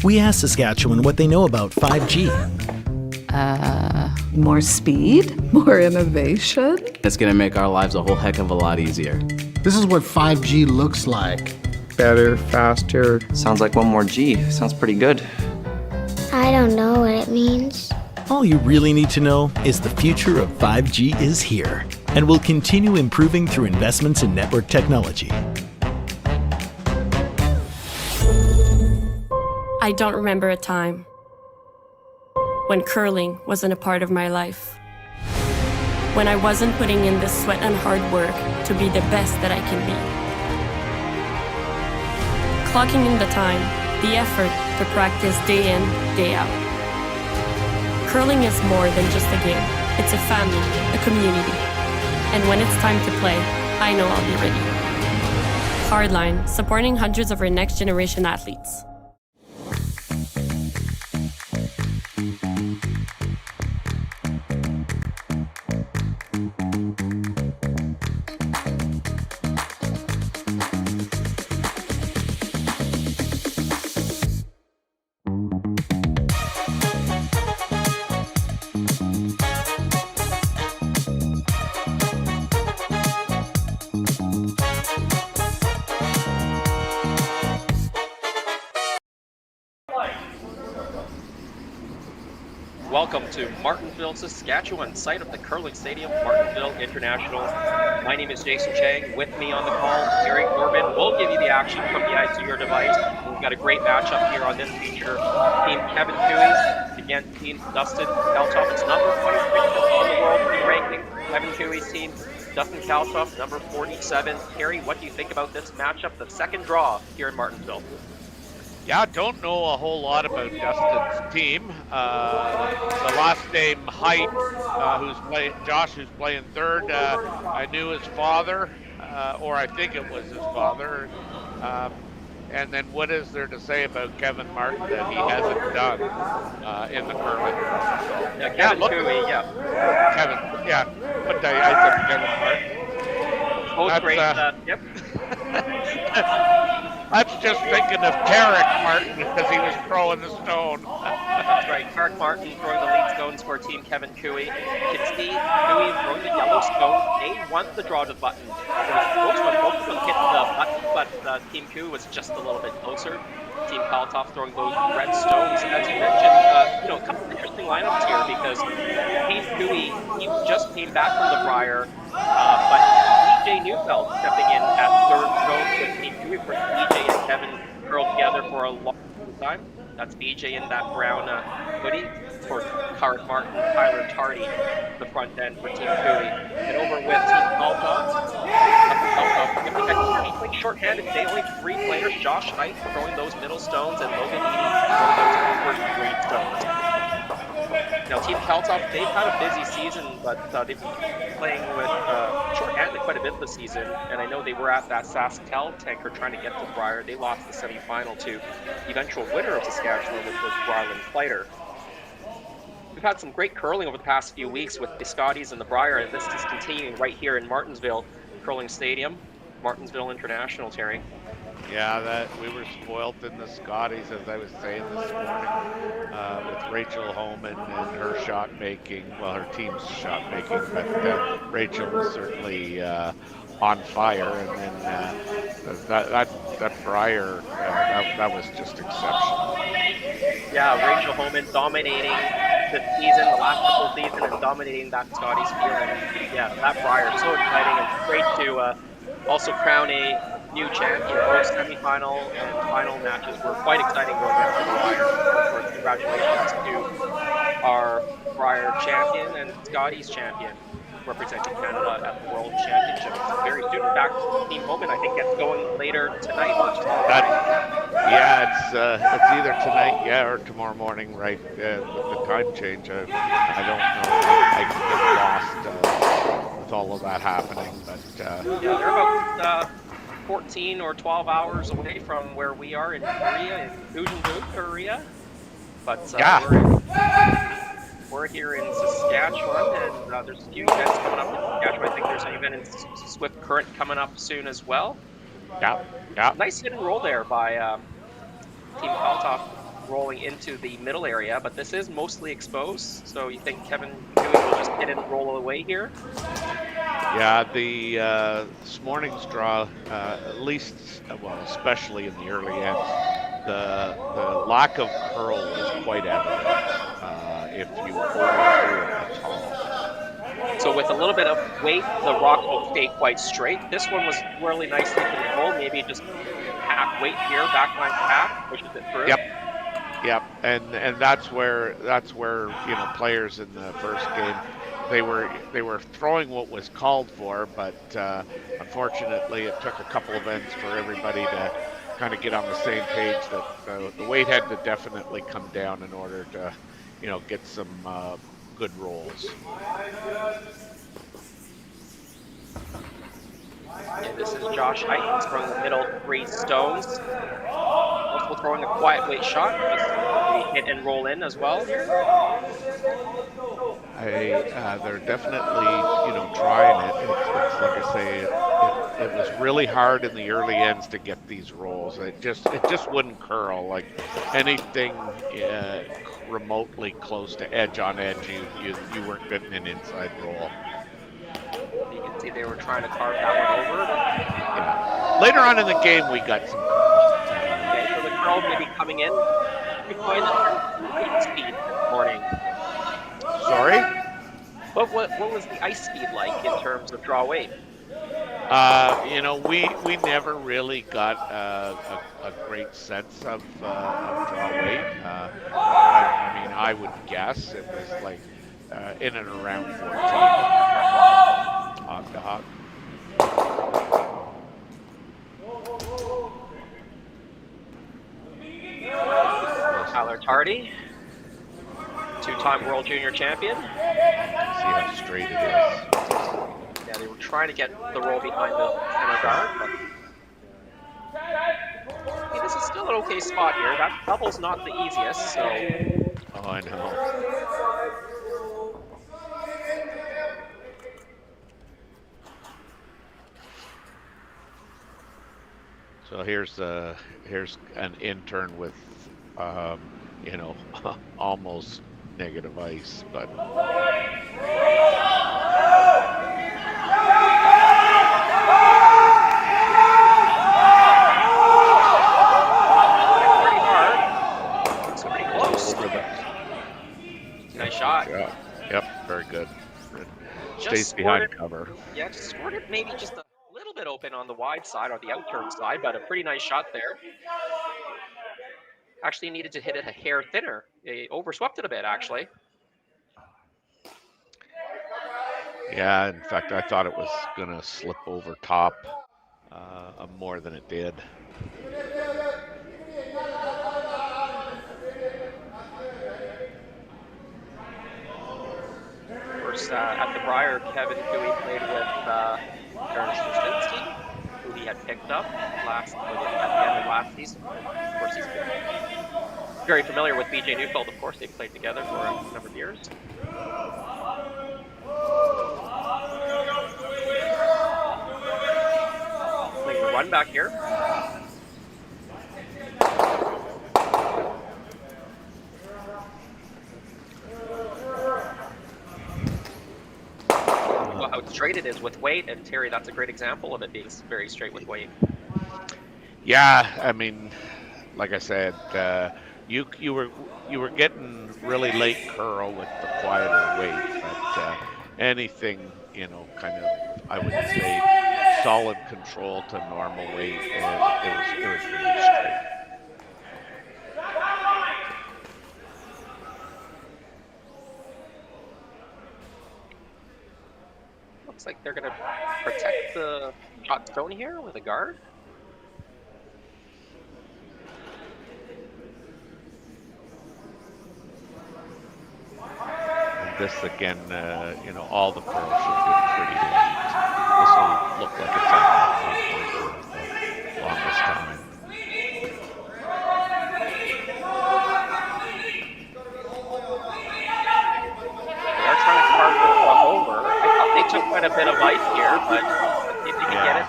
We asked Saskatchewan what they know about 5G. More speed, more innovation. It's going to make our lives a whole heck of a lot easier. This is what 5G looks like. Better, faster. Sounds like one more G. Sounds pretty good. I don't know what it means. All you really need to know is the future of 5G is here and will continue improving through investments in network technology. I don't remember a time when curling wasn't a part of my life. When I wasn't putting in the sweat and hard work to be the best that I can be. Clocking in the time, the effort to practice day in, day out. Curling is more than just a game. It's a family, a community. And when it's time to play, I know I'll be ready. Hardline, supporting hundreds of our next generation athletes. Welcome to Martensville, Saskatchewan, site of the curling stadium, Martensville International. My name is Jason Chang. With me on the call, Eric Corbin. We'll give you the action from the edge of your device. We've got a great matchup here on this feature. Team Kevin Toohey against Team Dustin Kalthoff. It's number 26 on the world ranking. Kevin Toohey's team, Dustin Kalthoff, number 47. Terry, what do you think about this matchup, the second draw here in Martensville? Yeah, don't know a whole lot about Dustin's team. The last name Height, Josh, who's playing third. I knew his father, or I think it was his father. And then what is there to say about Kevin Martin that he hasn't done in the curling? Yeah, Kevin Toohey, yeah. Kevin, yeah. But I said Kevin Martin. Both great, yep. I was just thinking of Tarek Martin because he was throwing the stone. That's right. Tarek Martin throwing the lead stones for Team Kevin Toohey. You can see Toohey throwing the yellow stone. They won the draw to the button. It was close when both of them hit the button, but Team Toohey was just a little bit closer. Team Kalthoff throwing those red stones. As you mentioned, a couple of interesting lineups here because Team Toohey, he just came back from the Brier, but EJ Neufeld stepping in at third stone with Team Toohey. For EJ and Kevin curled together for a long time. That's BJ in that brown hoodie. For Tarek Martin, Tyler Tardy, the front end for Team Toohey. And over with Team Kalthoff. I think short-handed today, only 3 players. Josh Height throwing those middle stones and Logan Eady throwing those first 3 stones. Now, Team Kalthoff, they've had a busy season, but they've been playing with short-handed quite a bit this season. And I know they were at that SaskTel tanker trying to get to Brier. They lost the semifinal to the eventual winner of Saskatchewan, which was Ryland Fleiter. We've had some great curling over the past few weeks with the Scotties and the Brier, and this is continuing right here in Martensville Curling Stadium, Martensville International, Terry. Yeah, that we were spoiled in the Scotties, as I was saying this morning, with Rachel Homan and her shot making. Well, her team's shot making, but Rachel was certainly on fire, and then that Brier, that was just exceptional. Yeah, Rachel Homan dominating the season, the last couple of seasons, and dominating that Scotties field. And yeah, that Brier, so exciting, and great to also crown a new champion. Both semi-final and final matches were quite exciting going down to the wire. Of course, congratulations to our Brier champion and Scotties champion, representing Canada at the World Championships very soon. In fact, Team Homan, I think, gets going later tonight or tomorrow morning. Yeah, it's either tonight, or tomorrow morning, right? With the time change, I don't know. I get lost with all of that happening, but yeah, they're about 14 or 12 hours away from where we are in Korea, in Ujeonbu, Korea. But we're here in Saskatchewan, and there's a few events coming up in Saskatchewan. I think there's an event in Swift Current coming up soon as well. Yeah. Nice hit and roll there by Team Kalthoff. rolling into the middle area, but this is mostly exposed. So you think Kevin Dewey will just hit and roll away here? Yeah, this morning's draw, at least, well, especially in the early ends, the lack of curl is quite evident if you overdo it at all. So with a little bit of weight, the rock will stay quite straight. This one was really nicely controlled. Maybe just half weight here, backline half, pushes it through. Yep, and that's where players in the first game, they were throwing what was called for, but unfortunately it took a couple of ends for everybody to kind of get on the same page that the weight had to definitely come down in order to get some good rolls. And this is Josh Heitens from the middle 3 stones. Also throwing a quiet weight shot. Just hit and roll in as well here. They're definitely trying it. It's like I say, it was really hard in the early ends to get these rolls. It just wouldn't curl. Like anything remotely close to edge on edge, you weren't getting an inside roll. You can see they were trying to carve that one over. Yeah. Later on in the game, we got some. Okay, so the curl may be coming in. We find the ice speed this morning. Sorry? What was the ice speed like in terms of draw weight? We never really got a great sense of draw weight. I would guess it was like in and around 14. Hog to hog. Tyler Tardy, 2-time World Junior Champion. See how straight it is. Yeah, they were trying to get the roll behind the center guard, but hey, this is still an okay spot here. That double's not the easiest, so. Oh, I know. So here's an intern with, almost negative ice, but. Pretty hard. It's pretty close. Nice shot. Yeah. Yep, very good. Just Stays behind cover. Yeah, just scored it maybe just a little bit open on the wide side or the outturn side, but a pretty nice shot there. Actually needed to hit it a hair thinner. They overswept it a bit, actually. Yeah, in fact, I thought it was going to slip over top more than it did. Of course, at the Briar, Kevin Dewey played with Ernest Krasinski, who he had picked up at the end of last season. Of course, he's very familiar with BJ Neufeld. Of course, they played together for a number of years. Playing the run back here. How straight it is with weight, and Terry, that's a great example of it being very straight with weight. Yeah, like I said, you were getting really late curl with the quieter weight, but anything kind of, I would say, solid control to normal weight, it was really straight. Looks like they're going to protect the hot stone here with a guard. And this again, all the curls should be pretty light. This will look like it's on the longest time. They are trying to carve this one over. I thought they took quite a bit of ice here, but let's see if they can get it.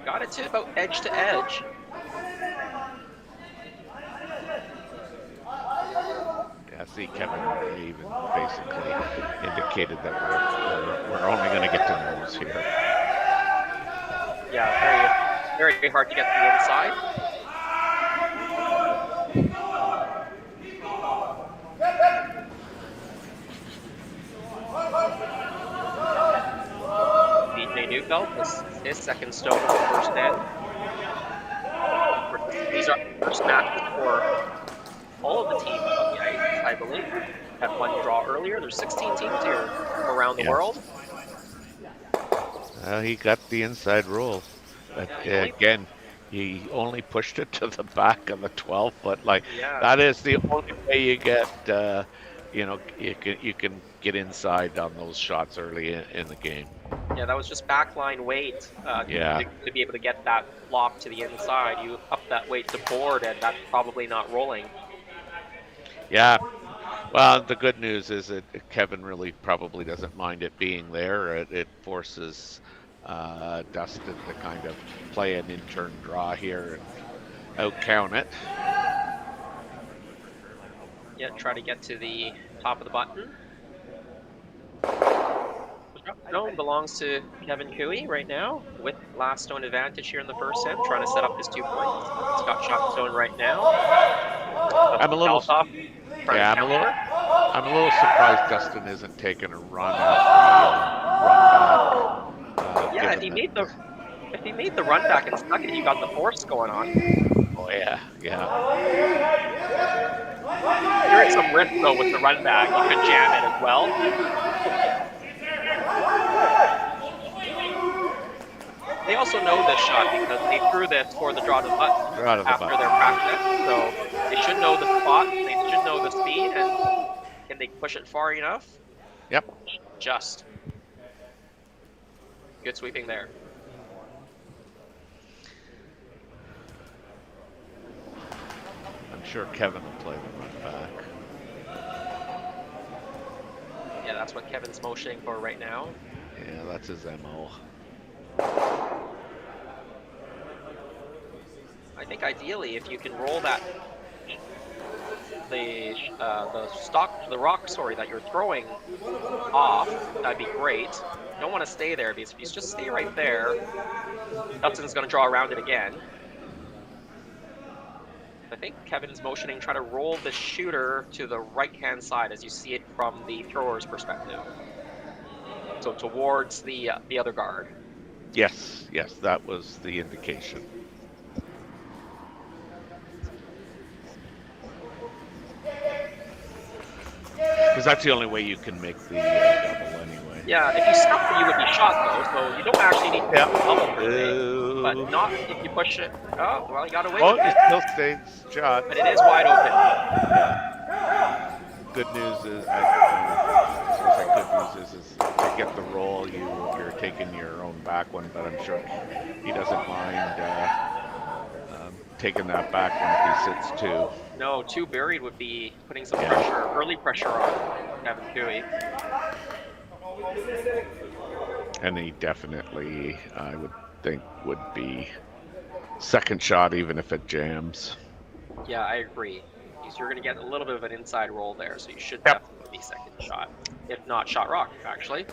Got it to about edge to edge. see Kevin even basically indicated that we're only going to get to nose here. Yeah, very, very hard to get to the inside. DJ Neufeld, his second stone in the first end. These are first matches for all of the teams on the ice, I believe. Had one draw earlier. There's 16 teams here around the world. He got the inside roll. But again, he only pushed it to the back of the 12 foot. Like that is the only way you get. You can get inside on those shots early in the game. Yeah, that was just backline weight to be able to get that lock to the inside. You up that weight to board, and that's probably not rolling. Yeah. Well, the good news is that Kevin really probably doesn't mind it being there. It forces Dustin to kind of play an in-turn draw here and out-count it. Yeah, try to get to the top of the button. Stone belongs to Kevin Cooey right now with last stone advantage here in the first set, trying to set up his 2 points. He's got shot stone right now. I'm a little surprised Dustin isn't taking a run at the run back. Yeah, if he made the run back and stuck it, you got the force going on. Oh yeah. You're at some risk though with the run back. You could jam it as well. They also know this shot because they threw this for the draw to the button after their practice. So they should know the spot, they should know the speed, and can they push it far enough? Yep. Just. Good sweeping there. I'm sure Kevin will play the run back. Yeah, that's what Kevin's motioning for right now. Yeah, that's his MO. I think ideally, if you can roll that the rock that you're throwing off, that'd be great. You don't want to stay there because if you just stay right there, Dustin's going to draw around it again. I think Kevin's motioning, try to roll the shooter to the right-hand side as you see it from the thrower's perspective. So towards the other guard. Yes, that was the indication. Because that's the only way you can make the double anyway. Yeah, if you stuff it, you would be shot though, so you don't actually need to double per se. But not if you push it. Oh, well, you got away with it. It still stays shot. But it is wide open. Yeah. Good news is, to get the roll, you're taking your own back one, but I'm sure he doesn't mind taking that back one if he sits two. No, two buried would be putting some pressure, early pressure on Kevin Cooey. And he definitely, I would think, would be second shot even if it jams. Yeah, I agree. Because you're going to get a little bit of an inside roll there, so you should definitely be second shot. If not shot rock, actually.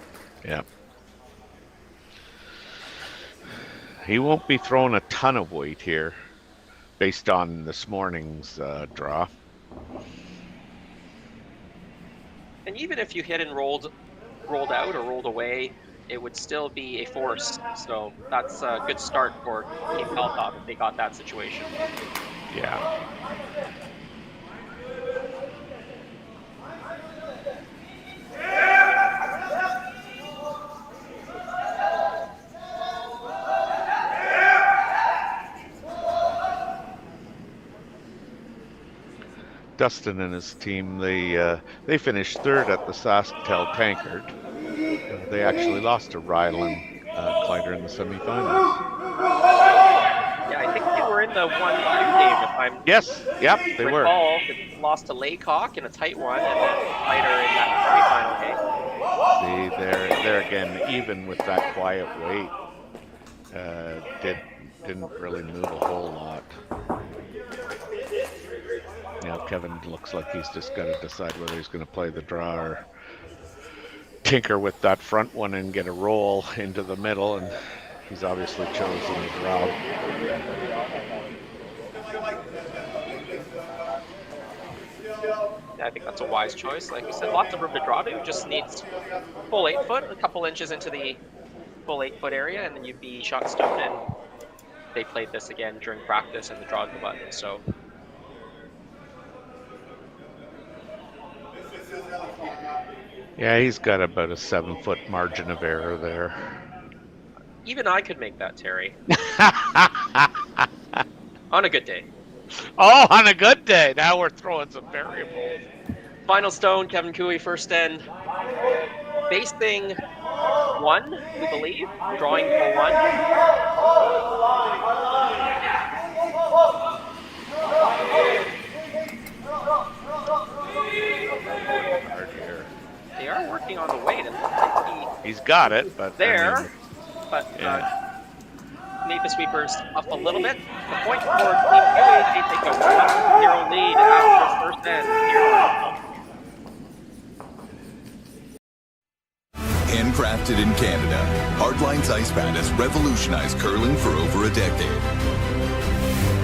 Yeah. He won't be throwing a ton of weight here based on this morning's draw. And even if you hit and rolled out or rolled away, it would still be a force. So that's a good start for Team Kalthoff if they got that situation. Yeah. Dustin and his team, they finished third at the SaskTel Tankard. They actually lost to Ryland Kleider in the semifinals. Yeah, I think they were in the 1-2 game, if I'm they were. They lost to Laycock in a tight one, and then Kleider in that semifinal game. See, there again, even with that quiet wait, didn't really move a whole lot. You know, Kevin looks like he's just got to decide whether he's going to play the draw or tinker with that front one and get a roll into the middle, and he's obviously chosen the draw. I think that's a wise choice. Like you said, lots of room to draw to. Just needs full 8 foot, a couple inches into the full 8 foot area, and then you'd be shot stone. And they played this again during practice and the draw of the button. So Yeah, he's got about a 7-foot margin of error there. even I could make that, Terry. On a good day. Oh, on a good day. Now we're throwing some variables. Final stone, Kevin Cooey, first end. Facing 1, we believe. Drawing for 1. They are working on the weight. It looks like he's got it, but there. I mean, But yeah. Napa Sweepers up a little bit. The point for Team Cooey, they take a 1-0 lead after first end. Handcrafted in Canada, Hardline's Ice Pad has revolutionized curling for over a decade.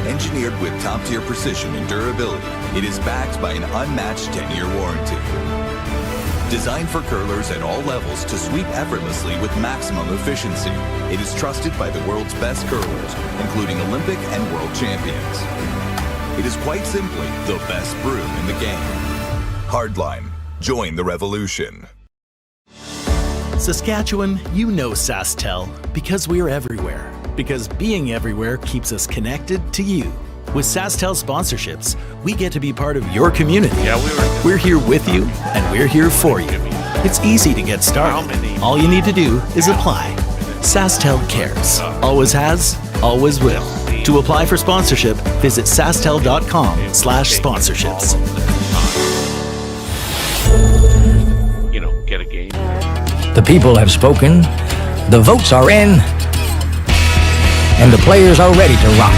Engineered with top-tier precision and durability, it is backed by an unmatched 10-year warranty. Designed for curlers at all levels to sweep effortlessly with maximum efficiency, it is trusted by the world's best curlers, including Olympic and world champions. It is quite simply the best broom in the game. Hardline. Join the revolution. Saskatchewan, you know SaskTel because we're everywhere. Because being everywhere keeps us connected to you. With SaskTel sponsorships, we get to be part of your community. Yeah, we're here with you, and we're here for you. It's easy to get started. All you need to do is apply. SaskTel cares. Always has, always will. To apply for sponsorship, visit sastel.com/sponsorships. You know, get a game. The people have spoken, the votes are in, and the players are ready to rock.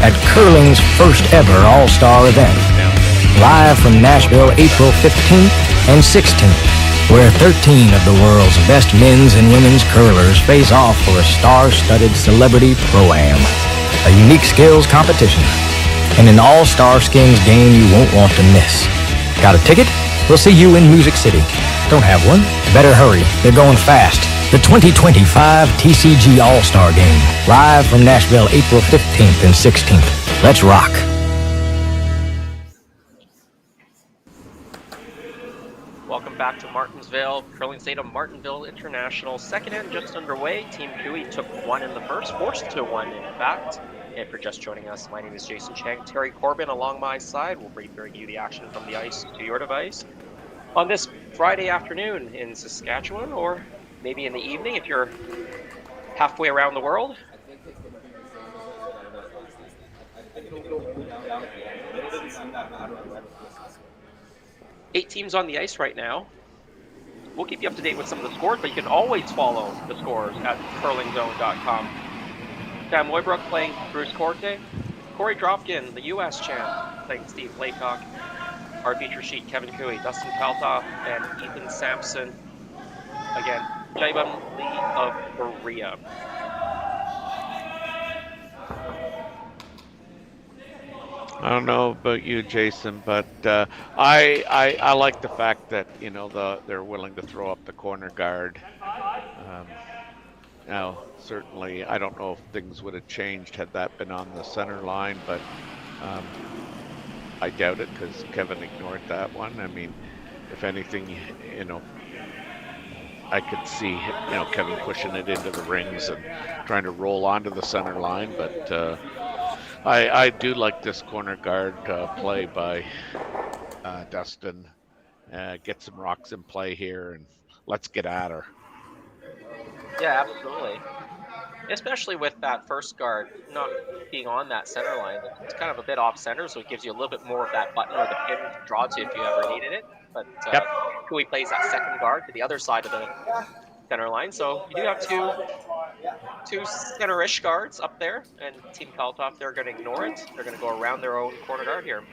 At curling's first ever All-Star event, live from Nashville, April 15th and 16th, where 13 of the world's best men's and women's curlers face off for a star-studded celebrity pro-am, a unique skills competition, and an all-star skins game you won't want to miss. Got a ticket? We'll see you in Music City. Don't have one? Better hurry. They're going fast. The 2025 TCG All-Star Game, live from Nashville, April 15th and 16th. Let's rock. Welcome back to Martensville. Curling State of Martinville International. Second end just underway. Team Cooey took 1 in the first, forced to 1 in fact. And for just joining us, my name is Jason Chang. Terry Corbin along my side will bring you the action from the ice to your device on this Friday afternoon in Saskatchewan, or maybe in the evening if you're halfway around the world. Eight teams on the ice right now. We'll keep you up to date with some of the scores, but you can always follow the scores at curlingzone.com. Sam Loybrook playing Bruce Corte. Corey Dropkin, the U.S. champ, playing Steve Laycock. Our feature sheet, Kevin Cooey, Dustin Kalthoff, and Ethan Sampson. Again, Jaibam Lee of Korea. I don't know about you, Jason, but I like the fact that, you know, they're willing to throw up the corner guard. Now, certainly, I don't know if things would have changed had that been on the center line, but I doubt it because Kevin ignored that one. I mean, if anything, you know, I could see, you know, Kevin pushing it into the rings and trying to roll onto the center line, but I do like this corner guard play by Dustin. Get some rocks in play here and let's get at her. Yeah, absolutely. Especially with that first guard not being on that center line. It's kind of a bit off center, so it gives you a little bit more of that button or the pin to draw to if you ever needed it. But Cooey plays that second guard to the other side of the center line, so you do have two two center-ish guards up there, and Team Kalthoff, they're going to ignore it. They're going to go around their own corner guard here.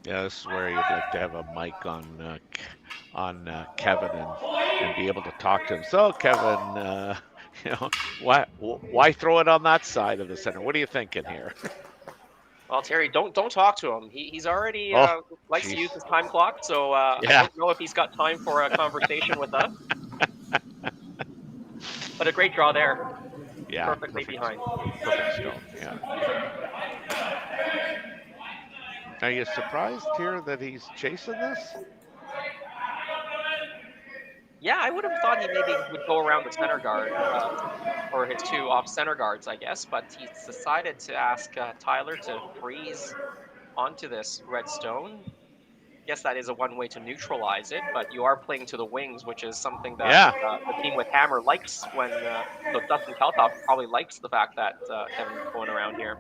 Yeah, this is where you'd like to have a mic on Kevin and be able to talk to him. So, Kevin, why throw it on that side of the center? What are you thinking here? Well, Terry, don't talk to him. He's already likes to use his time clock, so I don't know if he's got time for a conversation with us. But a great draw there. Yeah, perfectly behind. Perfect stone. Yeah. Are you surprised here that he's chasing this? Yeah, I would have thought he maybe would go around the center guard, or his two off-center guards, I guess, but he's decided to ask Tyler to freeze onto this red stone. I guess that is a one way to neutralize it, but you are playing to the wings, which is something that the team with Hammer likes when, so Dustin Kalthoff probably likes the fact that Kevin's going around here.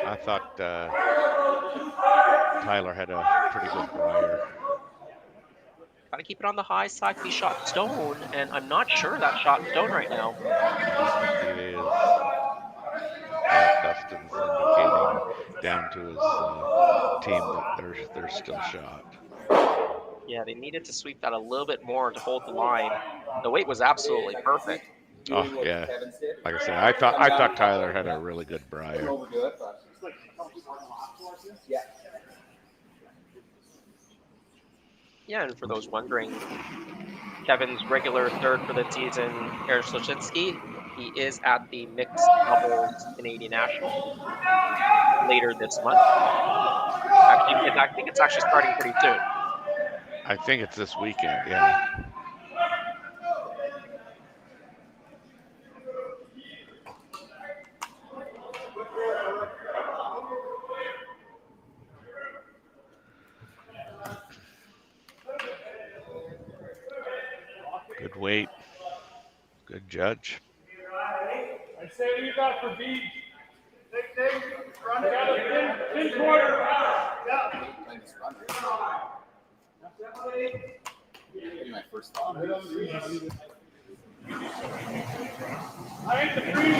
I thought Tyler had a pretty good briar. Got to keep it on the high side to be shot stone, and I'm not sure that shot stone right now. It is. Dustin's indicating down to his team that they're still shot. Yeah, they needed to sweep that a little bit more to hold the line. The weight was absolutely perfect. Oh yeah, like I said, I thought Tyler had a really good briar. Yeah, and for those wondering, Kevin's regular third for the season, Eric Sloshinsky, he is at the mixed doubles Canadian National later this month. Actually, I think it's actually starting pretty soon. I think it's this weekend, yeah. Good weight. Good judge. I say what you got for beach. Run it. Pin quarter. Yeah. My first thought. I ain't the free.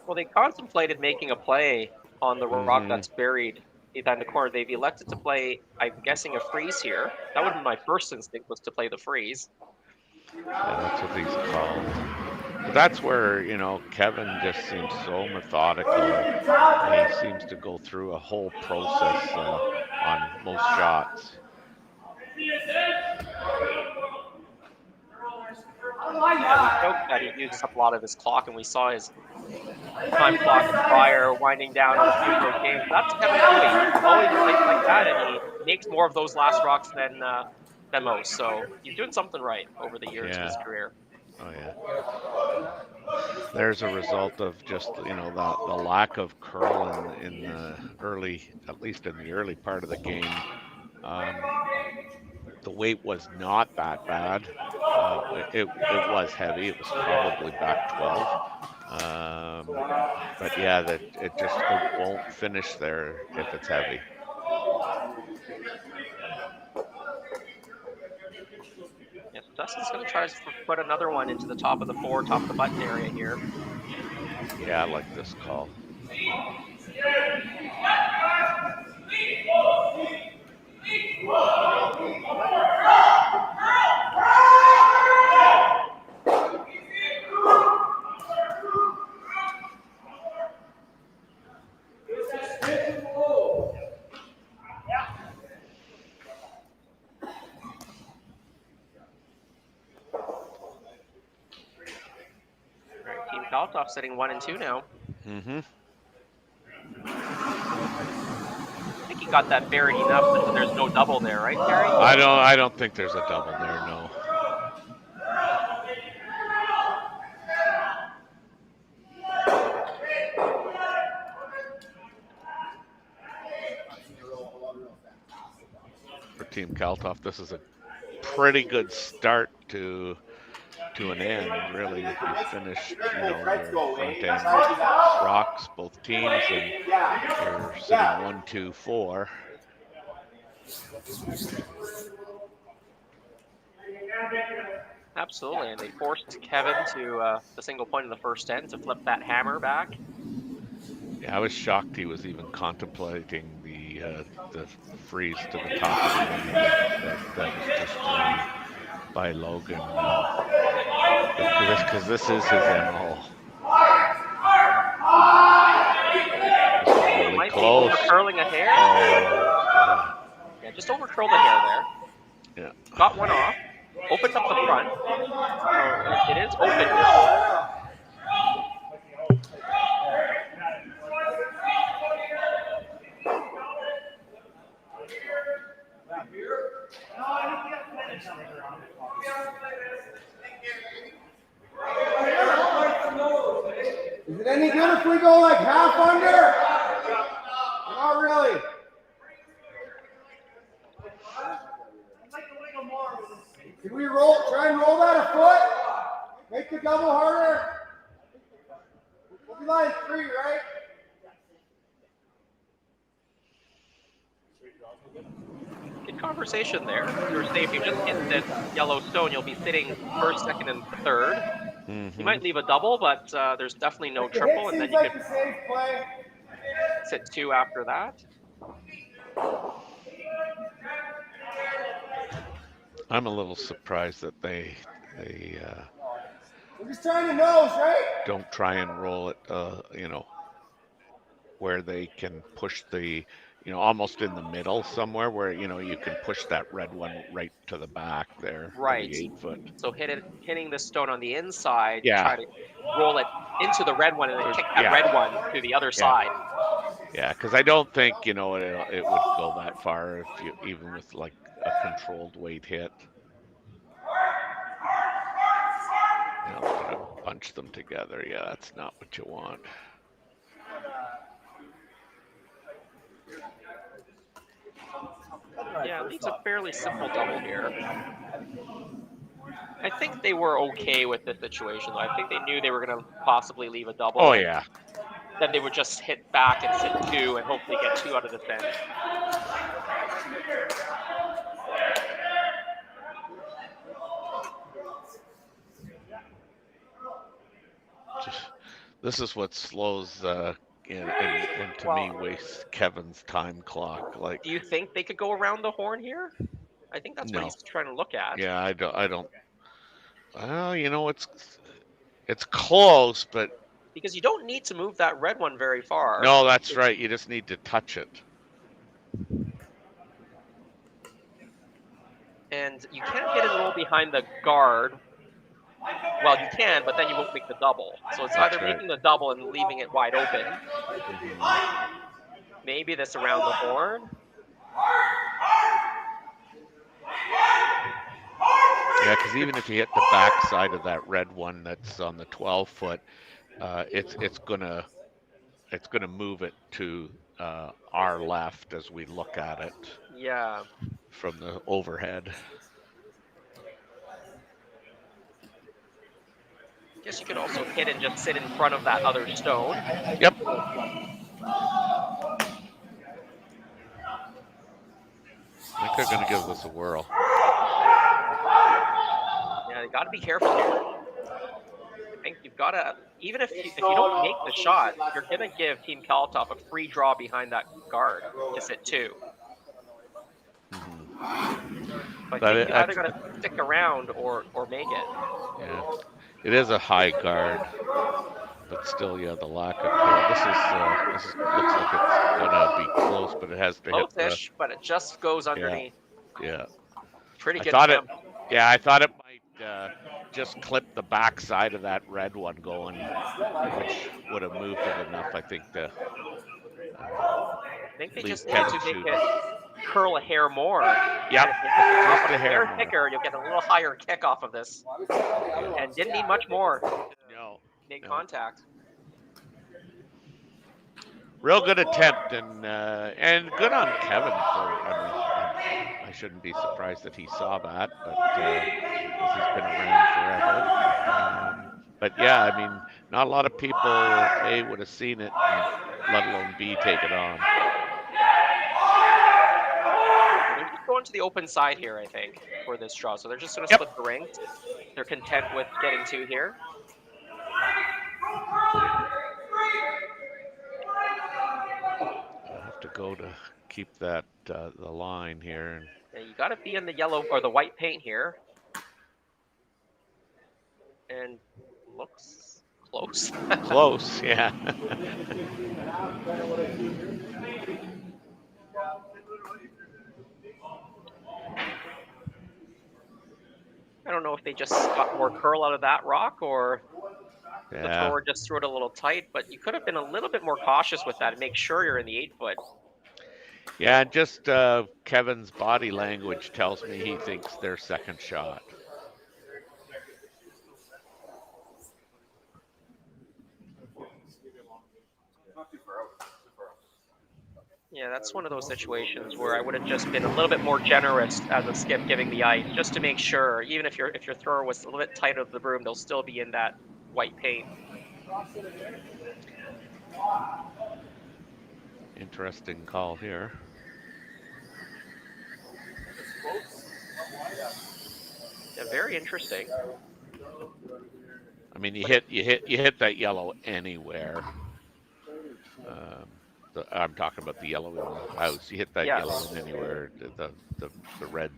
Well, they contemplated making a play on the rock that's buried in the corner. They've elected to play, I'm guessing, a freeze here. That would be my first instinct, was to play the freeze. Yeah, that's what these called. But that's where, Kevin just seems so methodical. And he seems to go through a whole process on most shots. Yeah, we joked that he uses up a lot of his clock, and we saw his time clock prior winding down in a few of those games. That's Kevin Cooley. He always plays like that, and he makes more of those last rocks than most. So he's doing something right over the years of his career. Oh yeah. There's a result of just the lack of curl in the early, at least in the early part of the game. The weight was not that bad. It was heavy. It was probably back 12. But yeah, it won't finish there if it's heavy. Yeah, Dustin's going to try to put another one into the top of the four, top of the button area here. Yeah, I like this call. Kalthoff sitting 1 and 2 now. Mm-hmm. I think he got that buried enough that there's no double there, right, Terry? I don't think there's a double there, no. Team Kalthoff. This is a pretty good start to an end, really. You finished, your front end rocks, both teams, and you're sitting 1-2-4. Absolutely, and they forced Kevin to the single point in the first end to flip that hammer back. Yeah, I was shocked he was even contemplating the freeze to the top of the knee that was just thrown by Logan. Because this is his MO. Really might close. be over-curling a hair. Yeah, just over-curled a hair there. Yeah. Got one off. Opened up the front. It is open now. Is it any good if we go like half under? Not really. Can we try and roll that a foot? Make the double harder? We'll be line 3, right? Good conversation there. You were saying if you just hit this yellow stone, you'll be sitting first, second, and third. Mm-hmm. You might leave a double, but there's definitely no triple, and then you could sit 2 after that. I'm a little surprised that they We're just trying to nose, right? don't try and roll it, where they can push the, almost in the middle somewhere where, you can push that red one right to the back there. Right. The 8-foot. So hitting the stone on the inside, Yeah. try to roll it into the red one and then kick that red one to the other side. Yeah, because I don't think, it would go that far if even with like a controlled weight hit. They're gonna bunch them together. Yeah, that's not what you want. Yeah, it leaves a fairly simple double here. I think they were okay with this situation, though. I think they knew they were going to possibly leave a double. Oh, yeah. Then they would just hit back and sit 2 and hopefully get 2 out of the end. This is what slows and to me wastes Kevin's time clock. Like, do you think they could go around the horn here? I think that's what he's trying to look at. Yeah, I don't. Well, it's close, but because you don't need to move that red one very far. No, that's right. You just need to touch it. And you can't hit and roll behind the guard. Well, you can, but then you won't make the double. So it's either making the double and leaving it wide open. Maybe this around the horn. Yeah, because even if you hit the back side of that red one that's on the 12-foot, it's gonna move it to our left as we look at it. Yeah. From the overhead. I guess you could also hit and just sit in front of that other stone. Yep. I think they're going to give this a whirl. Yeah, you got to be careful here. I think you've got to, even if you don't make the shot, you're going to give Team Kalthoff a free draw behind that guard to sit 2. But I think you either got to stick around or make it. Yeah. It is a high guard, but still, yeah, the lack of pull. This looks like it's gonna be close, but it has to hit close-ish, but it just goes underneath. Yeah. Pretty good. I thought it might just clip the back side of that red one going, which would have moved it enough, I think, to. I think they just need to make it curl a hair more. Yep. Just a hair thicker, you'll get a little higher kick off of this. And didn't need much more to make contact. Real good attempt and good on Kevin for I shouldn't be surprised that he saw that, but because he's been around forever. But yeah, I mean, not a lot of people A would have seen it, and let alone B take it on. They're just going to the open side here, I think, for this draw. So they're just going to split the rings. They're content with getting 2 here. I'll have to go to keep that the line here. And Yeah, you got to be in the yellow or the white paint here. And looks close. Close, yeah. I don't know if they just got more curl out of that rock or the Yeah. thrower just threw it a little tight, but you could have been a little bit more cautious with that and make sure you're in the 8-foot. Yeah, and just Kevin's body language tells me he thinks their second shot. Yeah, that's one of those situations where I would have just been a little bit more generous as a skip giving the ice, just to make sure, even if your thrower was a little bit tight of the broom, they'll still be in that white paint. Interesting call here. Yeah, very interesting. I mean, you hit that yellow anywhere. I'm talking about the yellow in the house. You hit that yellow in anywhere, the red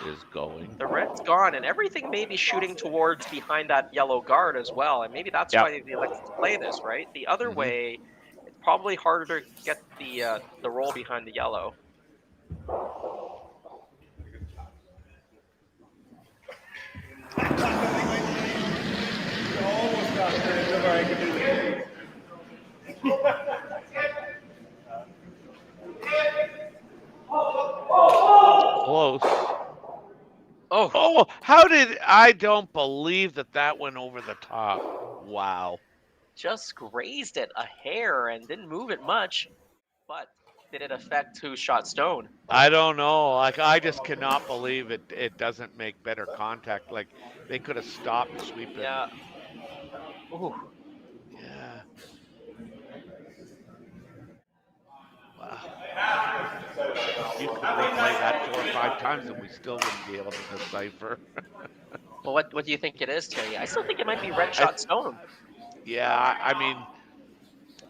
is going. The red's gone, and everything may be shooting towards behind that yellow guard as well, and maybe that's why they like to play this, right? The other way, it's probably harder to get the roll behind the yellow. Close. Oh, how did I don't believe that went over the top. Wow. Just grazed it a hair and didn't move it much, but did it affect who shot stone? I don't know. Like, I just cannot believe it doesn't make better contact. Like, they could have stopped sweeping. Yeah. Ooh. Yeah. Wow. You could replay that 4 or 5 times and we still wouldn't be able to decipher. Well, what do you think it is, Terry? I still think it might be red shot stone. Yeah, I mean,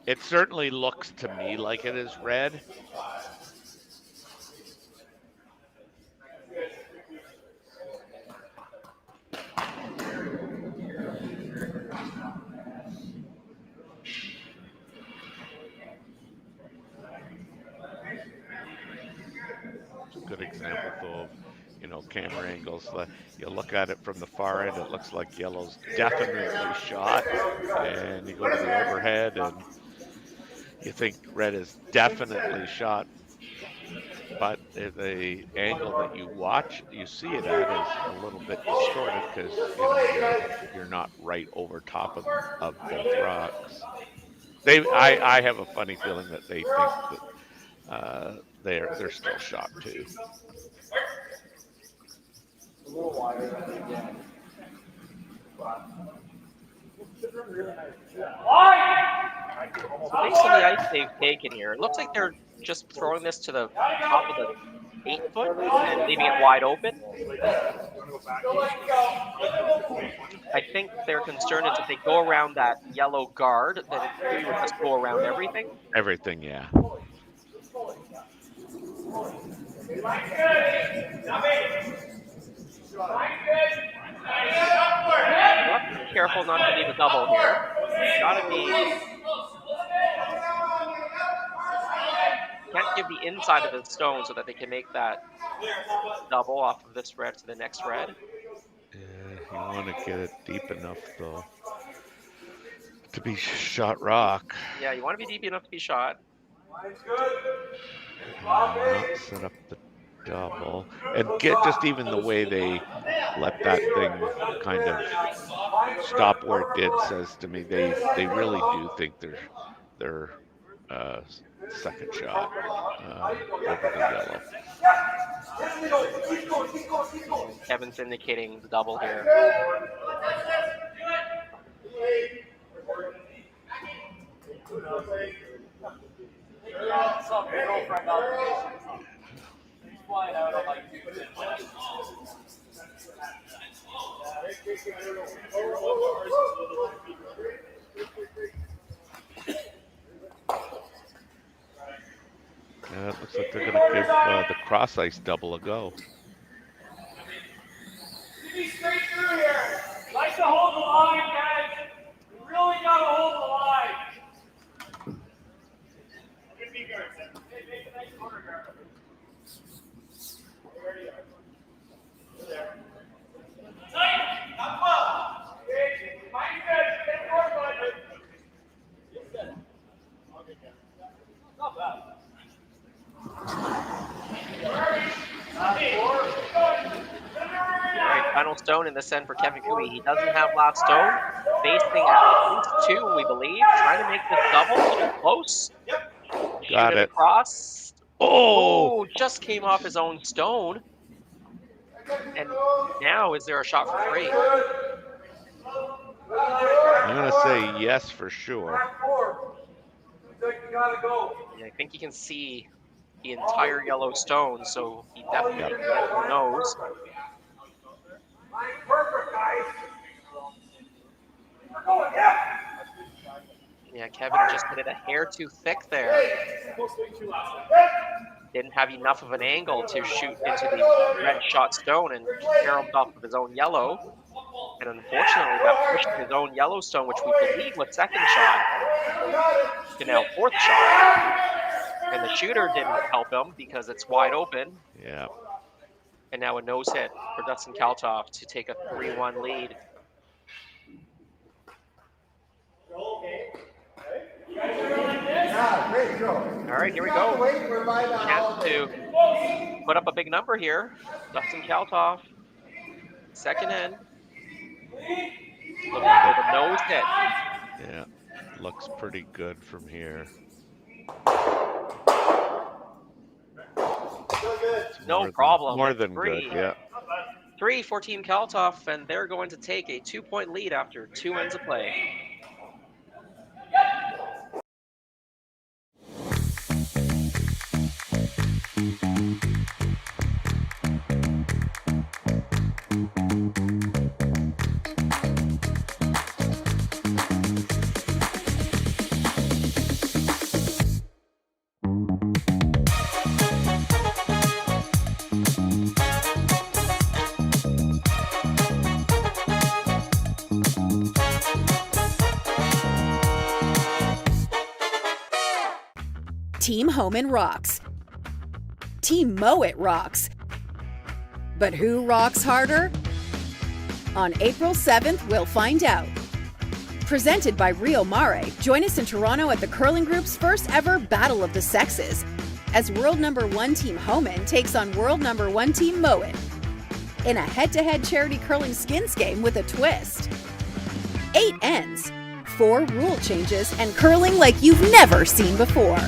it certainly looks to me like it is red. Good example though of camera angles. You look at it from the far end, it looks like yellow's definitely shot, and you go to the overhead and you think red is definitely shot, but the angle that you see it at is a little bit distorted because you're not right over top of both rocks. I have a funny feeling that they think that they're still shot too. At least on the ice they've taken here, it looks like they're just throwing this to the top of the 8-foot and leaving it wide open. I think their concern is if they go around that yellow guard, then we would just go around everything. Everything, yeah. Be careful not to leave a double here. Gotta be. Can't give the inside of the stone so that they can make that double off of this red to the next red. Yeah, you want to get it deep enough though to be shot rock. Yeah, you want to be deep enough to be shot. Not set up the double and get just even the way they let that thing kind of stop where it did says to me they really do think they're second shot over the yellow. Kevin's indicating the double here. Yeah, it looks like they're going to give the cross ice double a go. Be straight through here. Like to hold the line, guys. We really got to hold the line. Good be guards. Hey, make a nice corner guard. There you are. There. Tight. Not well. Okay. Mind good. Get forward, bud. Yes, good. Okay, Kevin. Not bad. Alright, final stone in this end for Kevin Cooey. He doesn't have last stone. Facing at least two, we believe. Trying to make this double. A little close. Got it. Across. Oh! Just came off his own stone. And now is there a shot for free? I'm going to say yes for sure. Yeah, I think you can see the entire yellow stone, so he definitely knows. Perfect, guys. Yeah, Kevin just hit it a hair too thick there. Didn't have enough of an angle to shoot into the red shot stone and caromed off of his own yellow. And unfortunately got pushed his own yellow stone, which we believe was second shot, to now fourth shot. And the shooter didn't help him because it's wide open. Yeah. And now a nose hit for Dustin Kalthoff to take a 3-1 lead. All right, here we go. Chance to put up a big number here. Dustin Kalthoff, second in. Looking for the nose hit. Yeah, looks pretty good from here. No problem. More than three. good, yeah. 3 for Team Kalthoff, and they're going to take a 2-point lead after 2 ends of play. Team Homan rocks. Team Mowat rocks. But who rocks harder? On April 7th, we'll find out. Presented by Rio Mare, join us in Toronto at the Curling Group's first ever Battle of the Sexes, as world number 1 Team Homan takes on world number 1 Team Mowat in a head-to-head charity curling skins game with a twist. 8 ends, 4 rule changes, and curling like you've never seen before.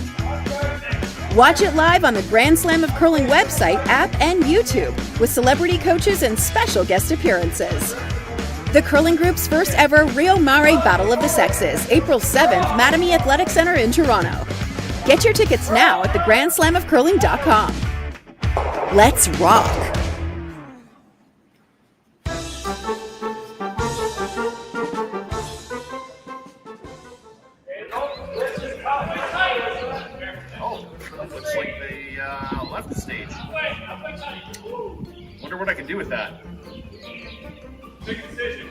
Watch it live on the Grand Slam of Curling website, app, and YouTube with celebrity coaches and special guest appearances. The Curling Group's first ever Rio Mare Battle of the Sexes, April 7th, Mattamy Athletic Center in Toronto. Get your tickets now at theGrandSlamOfCurling.com. Let's rock! Looks like they left the stage. Wonder what I can do with that. Big decision.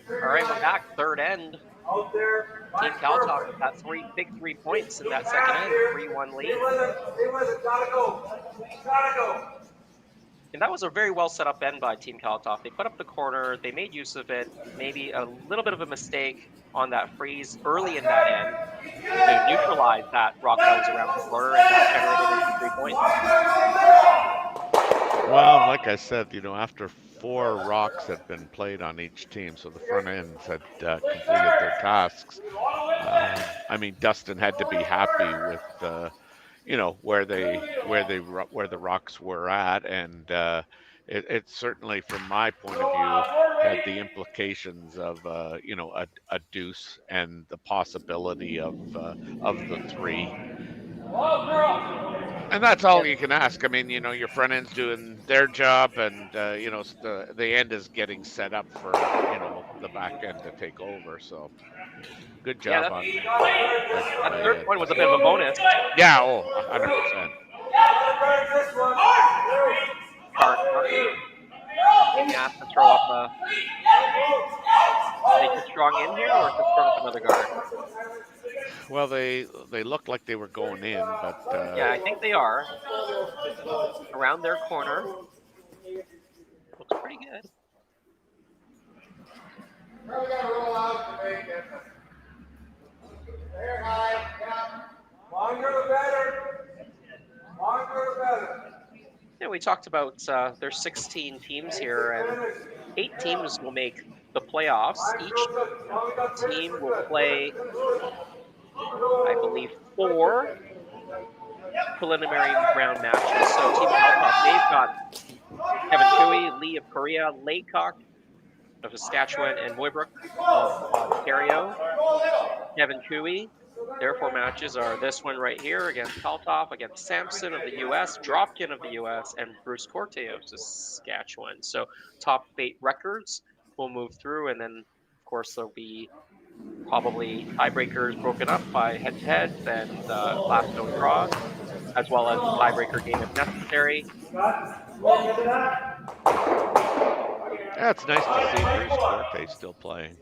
All right, we're back. Third end. Team Kalthoff got 3 big 3 points in that second end. 3-1 lead. Gotta go. And that was a very well set up end by Team Kalthoff. They put up the corner, they made use of it, maybe a little bit of a mistake on that freeze early in that end to neutralize that rock that was around the corner, and that generated into 3 points. Well, like I said, after 4 rocks had been played on each team, so the front ends had completed their tasks. I mean, Dustin had to be happy with where the rocks were at, and it certainly, from my point of view, had the implications of a deuce and the possibility of the 3. And that's all you can ask. I mean, your front end's doing their job, and the end is getting set up for the back end to take over. So good job on that third point was a bit of a bonus. Yeah, 100%. Maybe asked to throw up are they just strong in here, or just throw up another guard? Well, they looked like they were going in, but yeah, I think they are around their corner. Looks pretty good. Probably got to roll out to make it. There, high, yeah. Longer the better. Longer the better. Yeah, we talked about there's 16 teams here, and 8 teams will make the playoffs. Each team will play, I believe, 4 preliminary round matches. So Team Kalthoff, they've got Kevin Cooey, Lee of Korea, Laycock of Saskatchewan, and Moybrook of Ontario. Kevin Cooey, their 4 matches are this one right here against Kalthoff, against Sampson of the U.S., Dropkin of the U.S., and Bruce Corte of Saskatchewan. So top 8 records will move through, and then, of course, there'll be probably tiebreakers broken up by head-to-heads and last known draws, as well as tiebreaker game if necessary. Yeah, it's nice to see Bruce Corte still playing.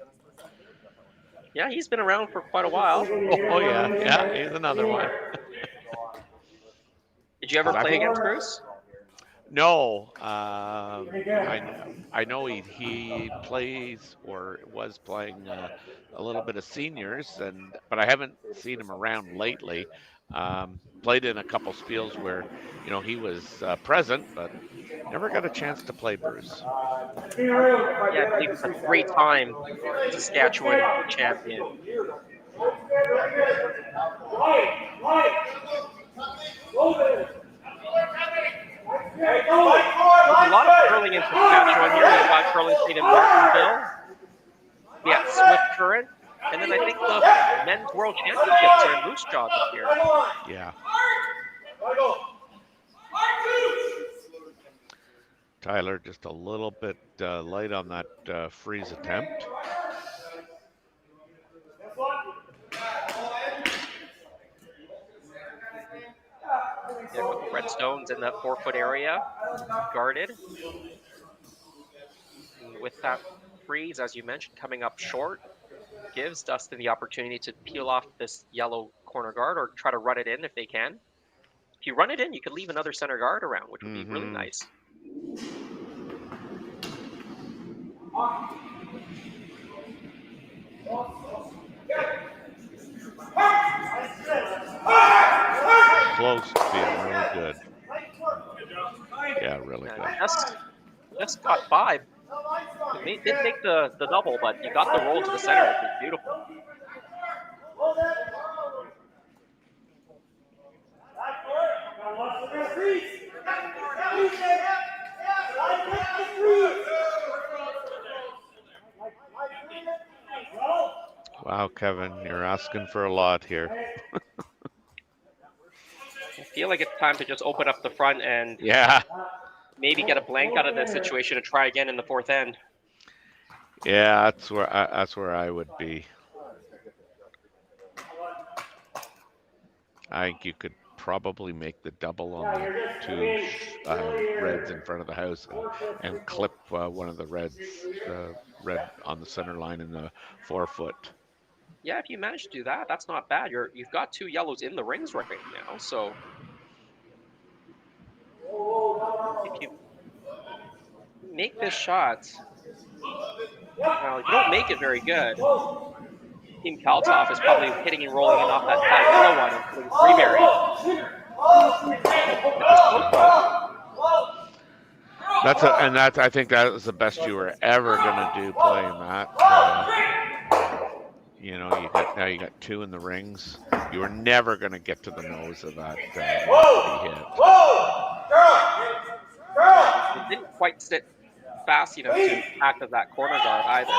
Yeah, he's been around for quite a while. Oh yeah, he's another one. Did you ever play against Bruce? No, I know he plays or was playing a little bit of seniors, but I haven't seen him around lately. Played in a couple spiels where he was present, but never got a chance to play Bruce. Yeah, I believe he's a 3-time Saskatchewan champion. There's a lot of curling in Saskatchewan here. We've got curling state in Martensville. We got Swift Current. And then I think the men's world championships are in Moose Jaw this year. Yeah. Tyler just a little bit light on that freeze attempt. Yeah, with the red stones in that 4-foot area, guarded. And with that freeze, as you mentioned, coming up short, gives Dustin the opportunity to peel off this yellow corner guard or try to run it in if they can. If you run it in, you could leave another center guard around, which would be really nice. Close to being really good. Yeah, really good. Just got 5. It did make the double, but you got the roll to the center, which is beautiful. Wow, Kevin, you're asking for a lot here. I feel like it's time to just open up the front and maybe get a blank out of this situation and try again in the 4th end. Yeah, that's where I would be. I think you could probably make the double on the 2 reds in front of the house and clip one of the reds, red on the center line in the 4-foot. Yeah, if you manage to do that, that's not bad. You've got 2 yellows in the rings right now, so if you make this shot, well, you don't make it very good. Team Kalthoff is probably hitting and rolling in off that high yellow one and putting Freeberry. I think that was the best you were ever gonna do playing that. You got 2 in the rings. You were never gonna get to the nose of that hit. It didn't quite sit fast enough to act as that corner guard either.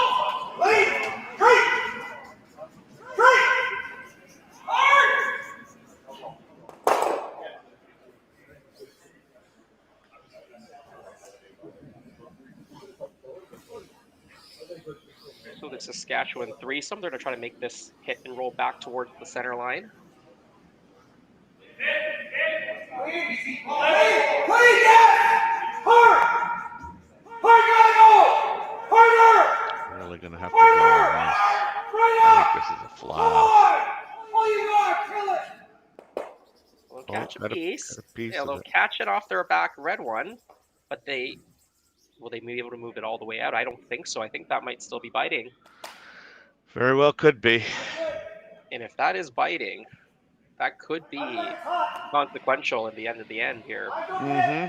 So the Saskatchewan threesome, they're going to try to make this hit and roll back towards the center line. Really going to have to go on this. I think this is a flat. They'll catch a piece. They'll catch it off their back red one, but will they be able to move it all the way out? I don't think so. I think that might still be biting. Very well could be. And if that is biting, that could be consequential in the end of the end here. Mm-hmm.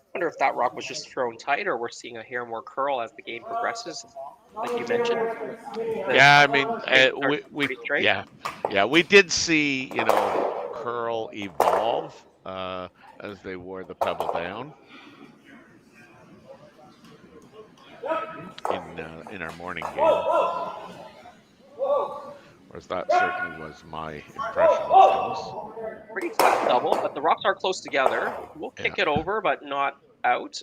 I wonder if that rock was just thrown tight, or we're seeing a hair more curl as the game progresses, like you mentioned. Yeah, I mean, we did see curl evolve as they wore the pebble down in our morning game. Whereas that certainly was my impression of things. Pretty flat double, but the rocks are close together. We'll kick it over, but not out.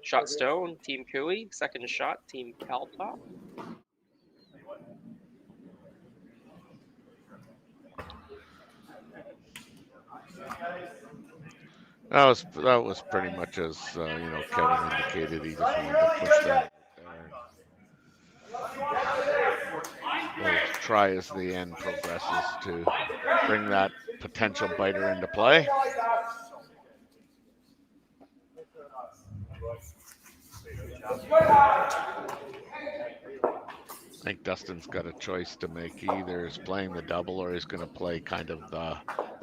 Shot Stone, Team Cooey. Second shot, Team Kalthoff. That was pretty much as Kevin indicated. He just wanted to push that. We'll try as the end progresses to bring that potential biter into play. I think Dustin's got a choice to make. He either is playing the double or he's going to play kind of the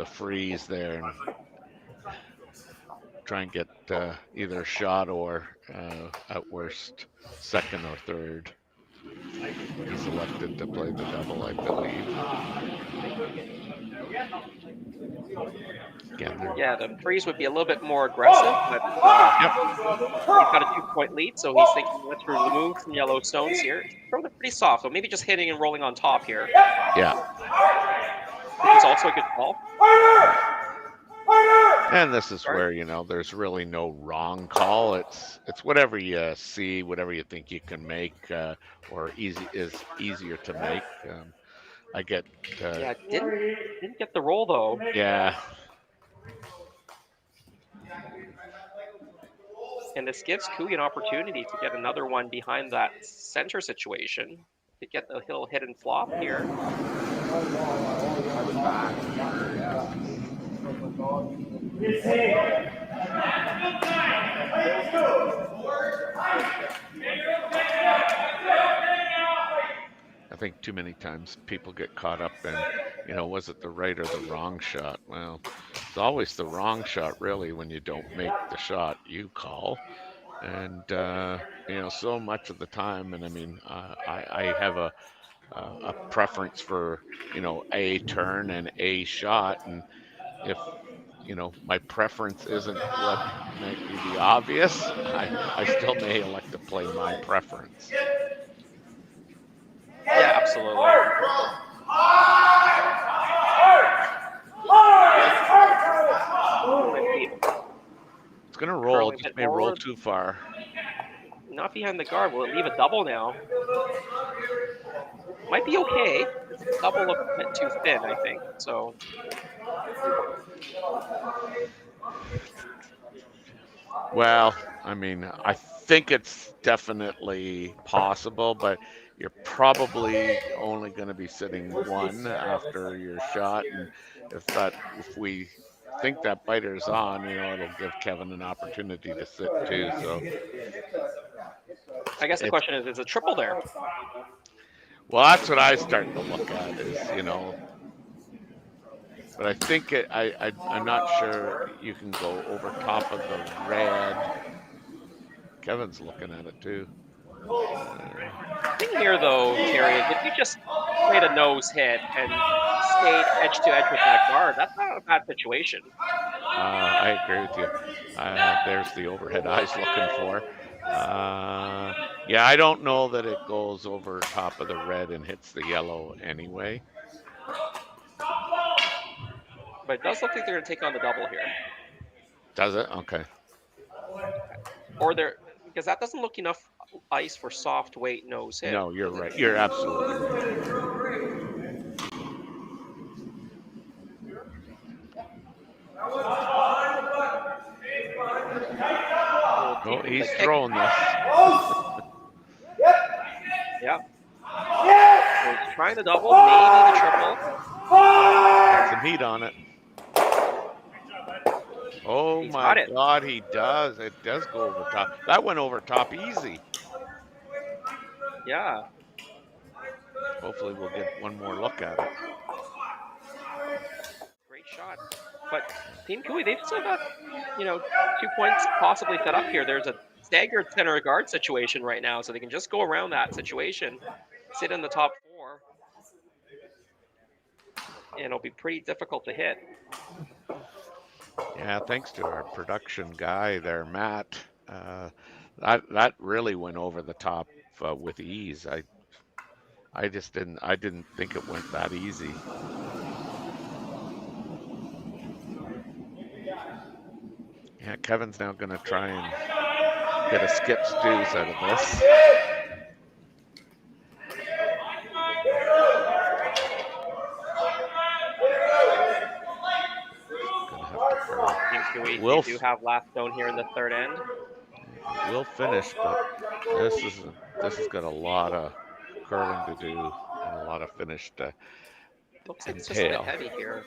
freeze there and try and get either a shot or at worst second or third. He's elected to play the double, I believe. Yeah, the freeze would be a little bit more aggressive, but he's got a 2-point lead, so he's thinking, let's remove some yellow stones here. Throw them pretty soft, so maybe just hitting and rolling on top here. Yeah. It's also a good call. And this is where, there's really no wrong call. It's whatever you see, whatever you think you can make, or easier to make. I get. Didn't get the roll though. Yeah. And this gives Cooey an opportunity to get another one behind that center situation to get the hill hit and flop here. I think too many times people get caught up in, was it the right or the wrong shot? Well, it's always the wrong shot, really, when you don't make the shot you call. And, so much of the time, and I mean, I have a preference for, a turn and a shot. And if, my preference isn't what might be the obvious, I still may elect to play my preference. Yeah, absolutely. It's going to roll, just may roll too far. Not behind the guard. Will it leave a double now? Might be okay. Double looks a bit too thin, I think. So Well, I mean, I think it's definitely possible, but you're probably only going to be sitting one after your shot, and if we think that biter's on, it'll give Kevin an opportunity to sit too. So I guess the question is a triple there? Well, that's what I was starting to look at is, but I think I'm not sure you can go over top of the red. Kevin's looking at it too. The thing here, though, Terry, is if you just played a nose hit and stayed edge to edge with that guard, that's not a bad situation. I agree with you. There's the overhead I was looking for. Yeah, I don't know that it goes over top of the red and hits the yellow anyway. But it does look like they're going to take on the double here. Does it? Okay. Or because that doesn't look enough ice for soft weight nose hit. No, you're right. You're absolutely right. Oh, he's throwing this. Yeah. So he's trying the double, maybe the triple. Got some heat on it. Oh He's my God, he does. It does go over top. That went over top easy. Yeah. Hopefully we'll get one more look at it. Great shot. But Team Cooey, they've still got, 2 points possibly set up here. There's a staggered center guard situation right now, so they can just go around that situation, sit in the top 4, and it'll be pretty difficult to hit. Yeah, thanks to our production guy there, Matt. That really went over the top with ease. I didn't think it went that easy. Yeah, Kevin's now going to try and get a skip's dues out of this. We do have last zone here in the third end. We'll finish, but this has got a lot of curling to do and a lot of finish to Looks like it's just a bit heavy here.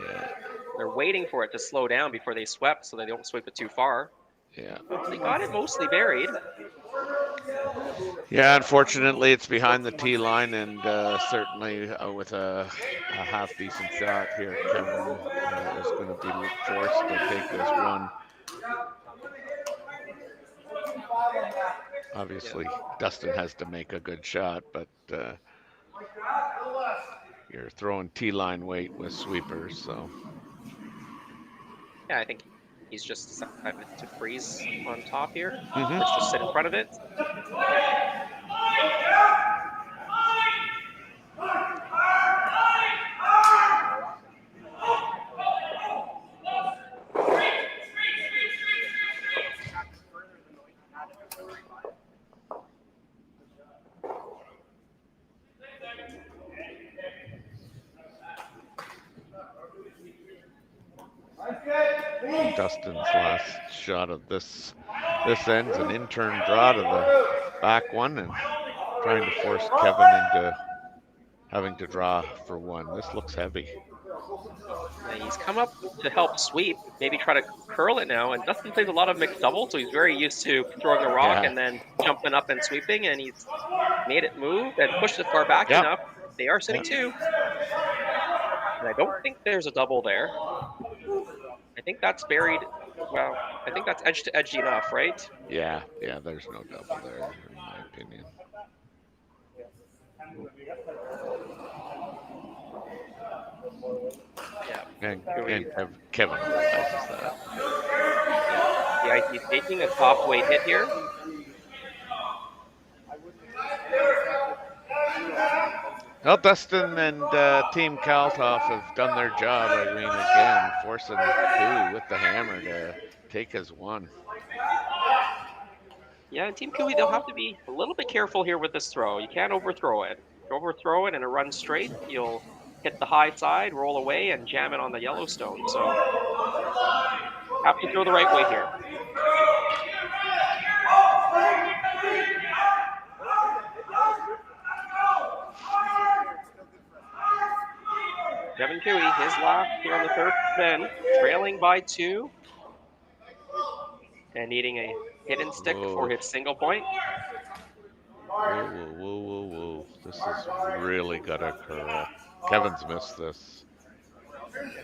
Yeah. They're waiting for it to slow down before they sweep, so they don't sweep it too far. Yeah. They got it mostly buried. Yeah, unfortunately, it's behind the tee line, and certainly with a half decent shot here, Kevin is going to be forced to take this one. Obviously, Dustin has to make a good shot, but you're throwing tee line weight with sweepers, so. Yeah, I think he's just decided to freeze on top here. Let's just sit in front of it. Dustin's last shot of this ends an in-turn draw to the back one and trying to force Kevin into having to draw for one. This looks heavy. And he's come up to help sweep, maybe try to curl it now. And Dustin plays a lot of mixed double, so he's very used to throwing a rock and then jumping up and sweeping. And he's made it move and pushed it far back enough. They are sitting two. And I don't think there's a double there. I think that's buried. Well, I think that's edge to edge enough, right? Yeah, there's no double there, in my opinion. Yeah. And Kevin realizes that. Yeah, he's taking a top weight hit here. Well, Dustin and Team Kalthoff have done their job. I mean, again, forcing Cooey with the hammer to take his one. Yeah, and Team Cooey, they'll have to be a little bit careful here with this throw. You can't overthrow it. If you overthrow it and it runs straight, you'll hit the high side, roll away, and jam it on the Yellowstone. So, have to throw the right way here. Kevin Cooey, his last here on the third spin, trailing by 2, and needing a hidden stick for his single point. Whoa. This is really gotta curl. Kevin's missed this.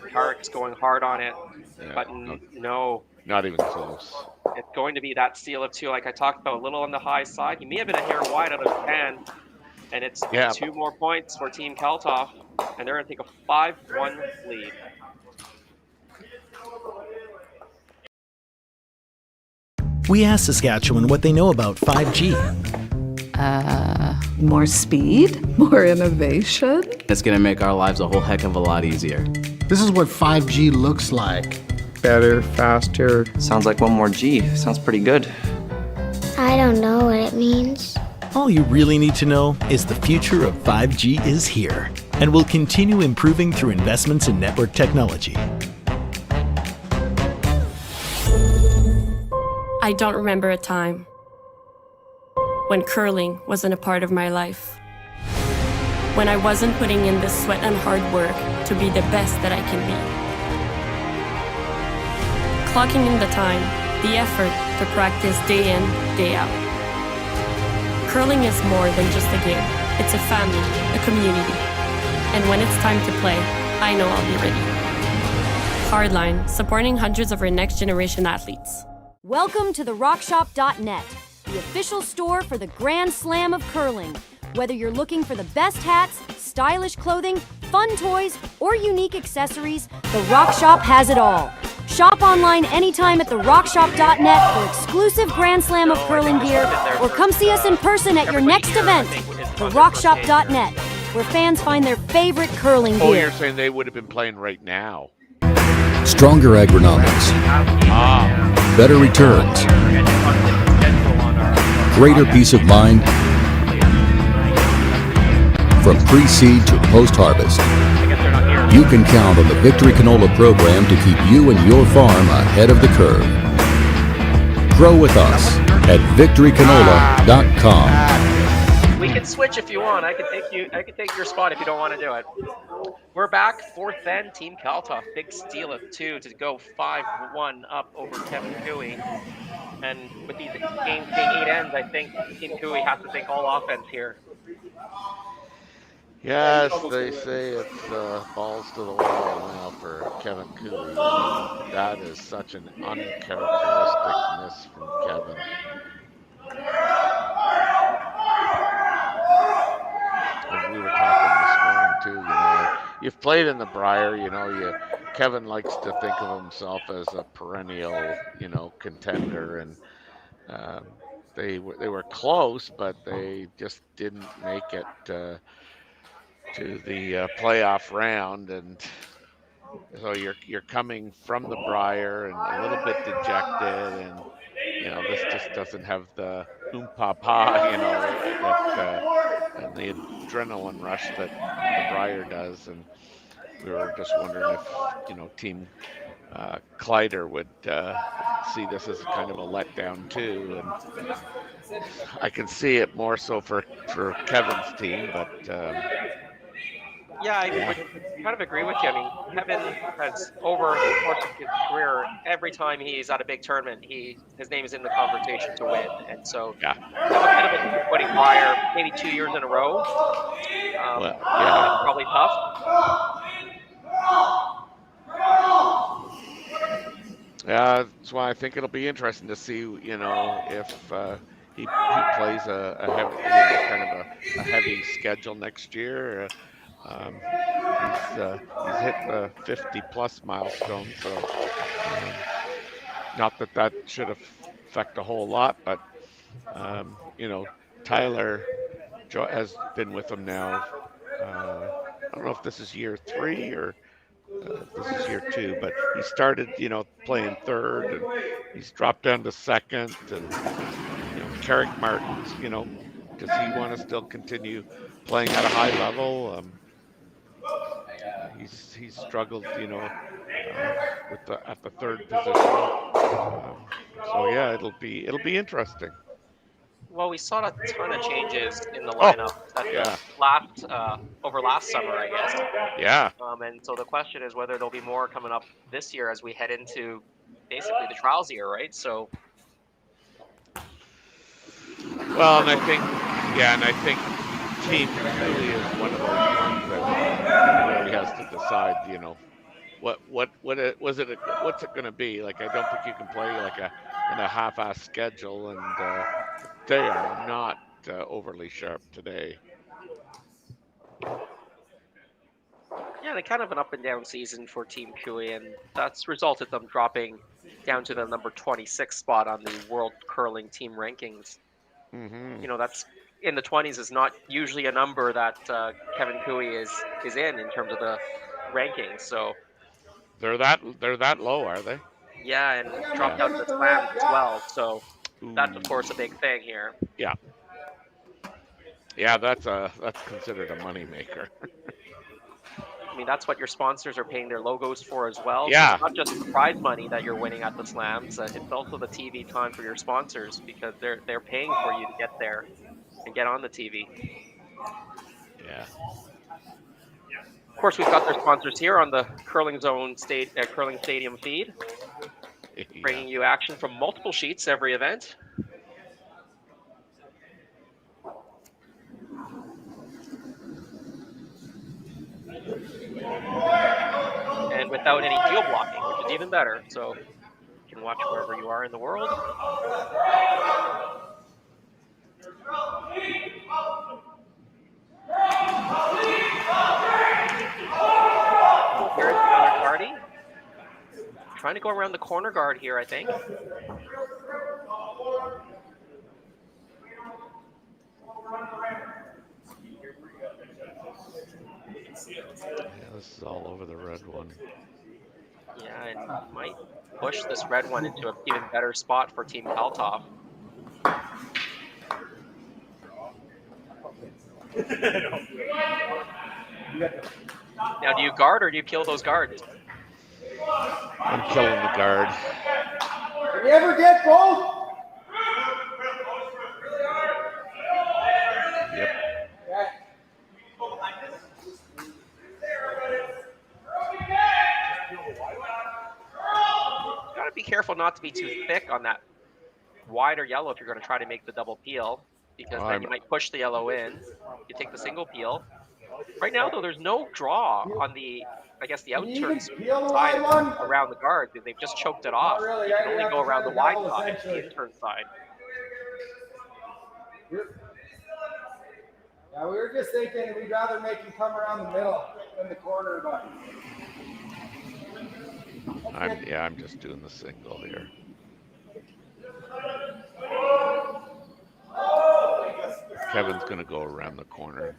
Tarek's going hard on it, Yeah, but no. Not even close. It's going to be that steal of 2, like I talked about, a little on the high side. He may have been a hair wide out of his hand, and it's 2 more points for Team Kalthoff, and they're going to take a 5-1 lead. We asked Saskatchewan what they know about 5G. More speed, more innovation. It's gonna make our lives a whole heck of a lot easier. This is what 5G looks like. Better, faster. Sounds like one more G. Sounds pretty good. I don't know what it means. All you really need to know is the future of 5G is here and will continue improving through investments in network technology. I don't remember a time when curling wasn't a part of my life. When I wasn't putting in the sweat and hard work to be the best that I can be. Clocking in the time, the effort to practice day in, day out. Curling is more than just a game. It's a family, a community. And when it's time to play, I know I'll be ready. Hardline, supporting hundreds of our next generation athletes. Welcome to the RockShop.net, the official store for the Grand Slam of curling. Whether you're looking for the best hats, stylish clothing, fun toys, or unique accessories, the RockShop has it all. Shop online anytime at the RockShop.net for exclusive Grand Slam of curling gear, or come see us in person at your next event. The RockShop.net, where fans find their favorite curling gear. Oh, you're saying they would have been playing right now. Stronger agronomics. Better returns. Greater peace of mind. From pre-seed to post-harvest, you can count on the Victory Canola program to keep you and your farm ahead of the curve. Grow with us at victorycanola.com. We can switch if you want. I can take your spot if you don't want to do it. We're back, fourth then, Team Kalthoff. Big steal of 2 to go 5-1 up over Kevin Cooey. And with these games being 8 ends, I think Team Cooey has to think all offense here. Yes, they say it's balls to the wall now for Kevin Cooey. That is such an uncharacteristic miss from Kevin. And we were talking this morning too, you've played in the Brier, Kevin likes to think of himself as a perennial, contender, and they were close, but they just didn't make it to the playoff round, and so you're coming from the Brier and a little bit dejected, and this just doesn't have the oompah, and the adrenaline rush that the Brier does, and we were just wondering if Team Kleider would see this as kind of a letdown too, and I can see it more so for Kevin's team, but. Yeah, I would kind of agree with you. I mean, Kevin has, over the course of his career, every time he's at a big tournament, his name is in the conversation to win. And so, that was kind of a disappointing Brier, maybe 2 years in a row. Probably tough. Yeah, that's why I think it'll be interesting to see, if he plays a heavy, kind of a heavy schedule next year. He's hit the 50-plus milestone, so not that should affect a whole lot, but Tyler has been with him now. I don't know if this is year 3 or this is year 2, but he started, playing third, and he's dropped down to second, and Carrick Martens, does he want to still continue playing at a high level? He's struggled, at the third position. So yeah, it'll be interesting. Well, we saw a ton of changes in the lineup over last summer, I guess. Yeah. And so the question is whether there'll be more coming up this year as we head into basically the trials year, right? So. Well, and I think Team Cooley is one of those ones that really has to decide, what's it going to be? Like, I don't think you can play like in a half-ass schedule, and they are not overly sharp today. Yeah, they kind of an up and down season for Team Cooley, and that's resulted them dropping down to the number 26 spot on the World Curling Team rankings. Mm-hmm. That's in the 20s is not usually a number that Kevin Cooley is in terms of the rankings. So they're that low, are they? Yeah, and dropped out of the slams as well. So that's of course a big thing here. Yeah. Yeah, that's considered a moneymaker. I mean, that's what your sponsors are paying their logos for as well. Yeah. So it's not just the prize money that you're winning at the slams. It's also the TV time for your sponsors because they're paying for you to get there and get on the TV. Yeah. Of course, we've got their sponsors here on the Curling Zone Curling Stadium feed, bringing you action from multiple sheets every event. And without any geo blocking, which is even better. So you can watch wherever you are in the world. Here's another Guardy. Trying to go around the corner guard here, I think. Yeah, this is all over the red one. Yeah, and might push this red one into an even better spot for Team Kalthoff. Now, do you guard or do you kill those guards? I'm killing the guard. Can you ever get both? Yep. Gotta be careful not to be too thick on that wide or yellow if you're going to try to make the double peel, because then you might push the yellow in. You take the single peel. Right now, though, there's no draw on the, I guess, the outturn side around the guard. They've just choked it off. Really, you can only go around the wide side, the outturn side. Yeah, we were just thinking we'd rather make him come around the middle than the corner, but I'm just doing the single here. Kevin's gonna go around the corner.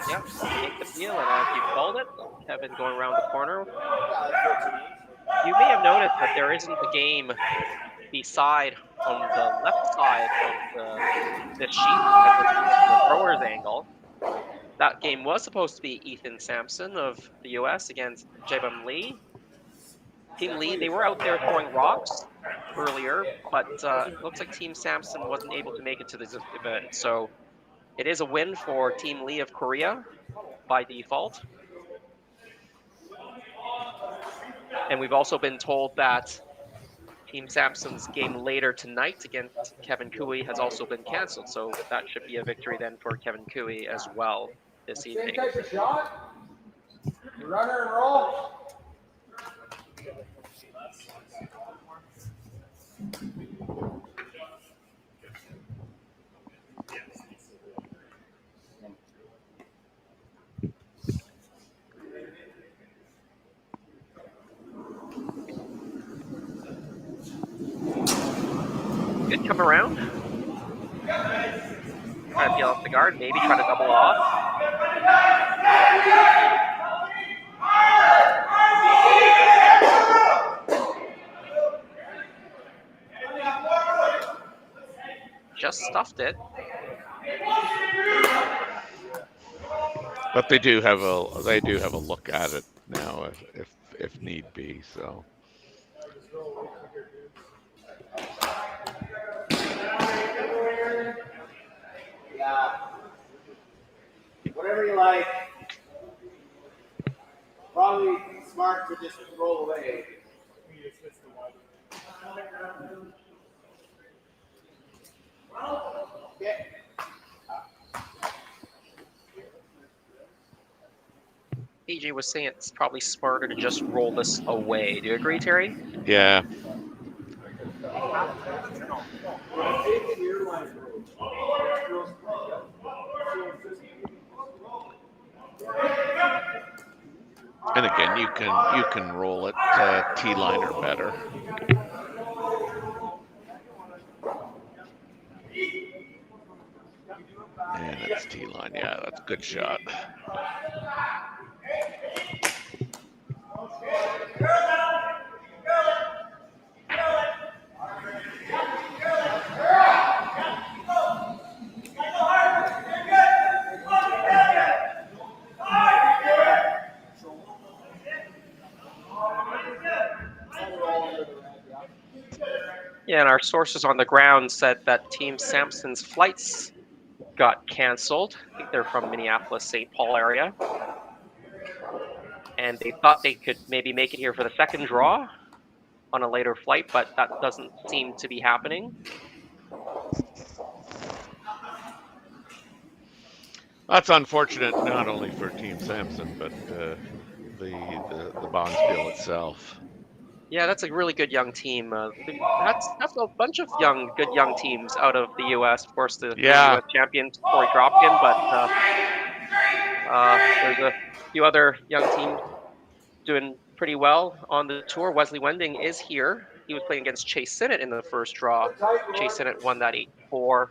Yep, take the peel, and as you called it, Kevin going around the corner. You may have noticed that there isn't a game beside on the left side of the sheet at the thrower's angle. That game was supposed to be Ethan Sampson of the U.S. against Jebam Lee. Team Lee, they were out there throwing rocks earlier, but it looks like Team Sampson wasn't able to make it to this event. So it is a win for Team Lee of Korea by default. And we've also been told that Team Sampson's game later tonight against Kevin Cooey has also been canceled. So that should be a victory then for Kevin Cooey as well this evening. same type of shot. Runner and roll. Good come around. Try to peel off the guard, maybe try to double off. just stuffed it. But they do have a look at it now if need be. So. Yeah. Whatever you like. Probably smart to just roll away. Okay. AJ was saying it's probably smarter to just roll this away. Do you agree, Terry? Yeah. And again, you can roll it T-line or better. And it's T-line. Yeah, that's a good shot. Yeah, and our sources on the ground said that Team Sampson's flights got canceled. I think they're from Minneapolis, St. Paul area. And they thought they could maybe make it here for the second draw on a later flight, but that doesn't seem to be happening. That's unfortunate, not only for Team Sampson, but the Martensville itself. Yeah, that's a really good young team. That's a bunch of good young teams out of the U.S. Of course, the U.S. champion, Corey Dropkin, but there's a few other young teams doing pretty well on the tour. Wesley Wending is here. He was playing against Chase Sinnott in the first draw. Chase Sinnott won that 8-4.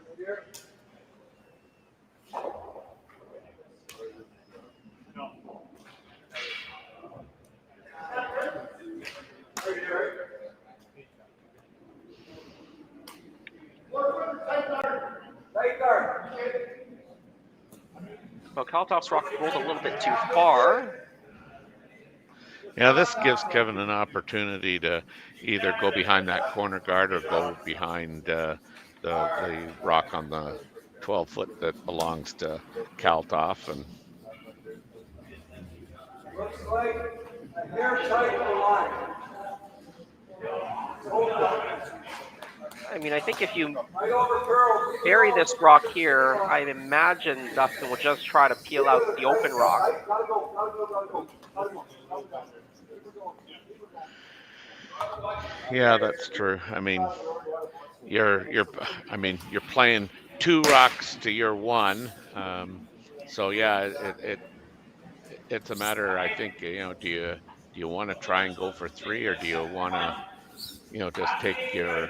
Well, Kalthoff's rock rolled a little bit too far. Yeah, this gives Kevin an opportunity to either go behind that corner guard or go behind the rock on the 12-foot that belongs to Kalthoff. And Looks like a hair tight line. I mean, I think if you bury this rock here, I imagine Dustin will just try to peel out the open rock. yeah, that's true. I mean, you're playing 2 rocks to your 1. So yeah, it's a matter. I think do you want to try and go for 3, or do you want to just take your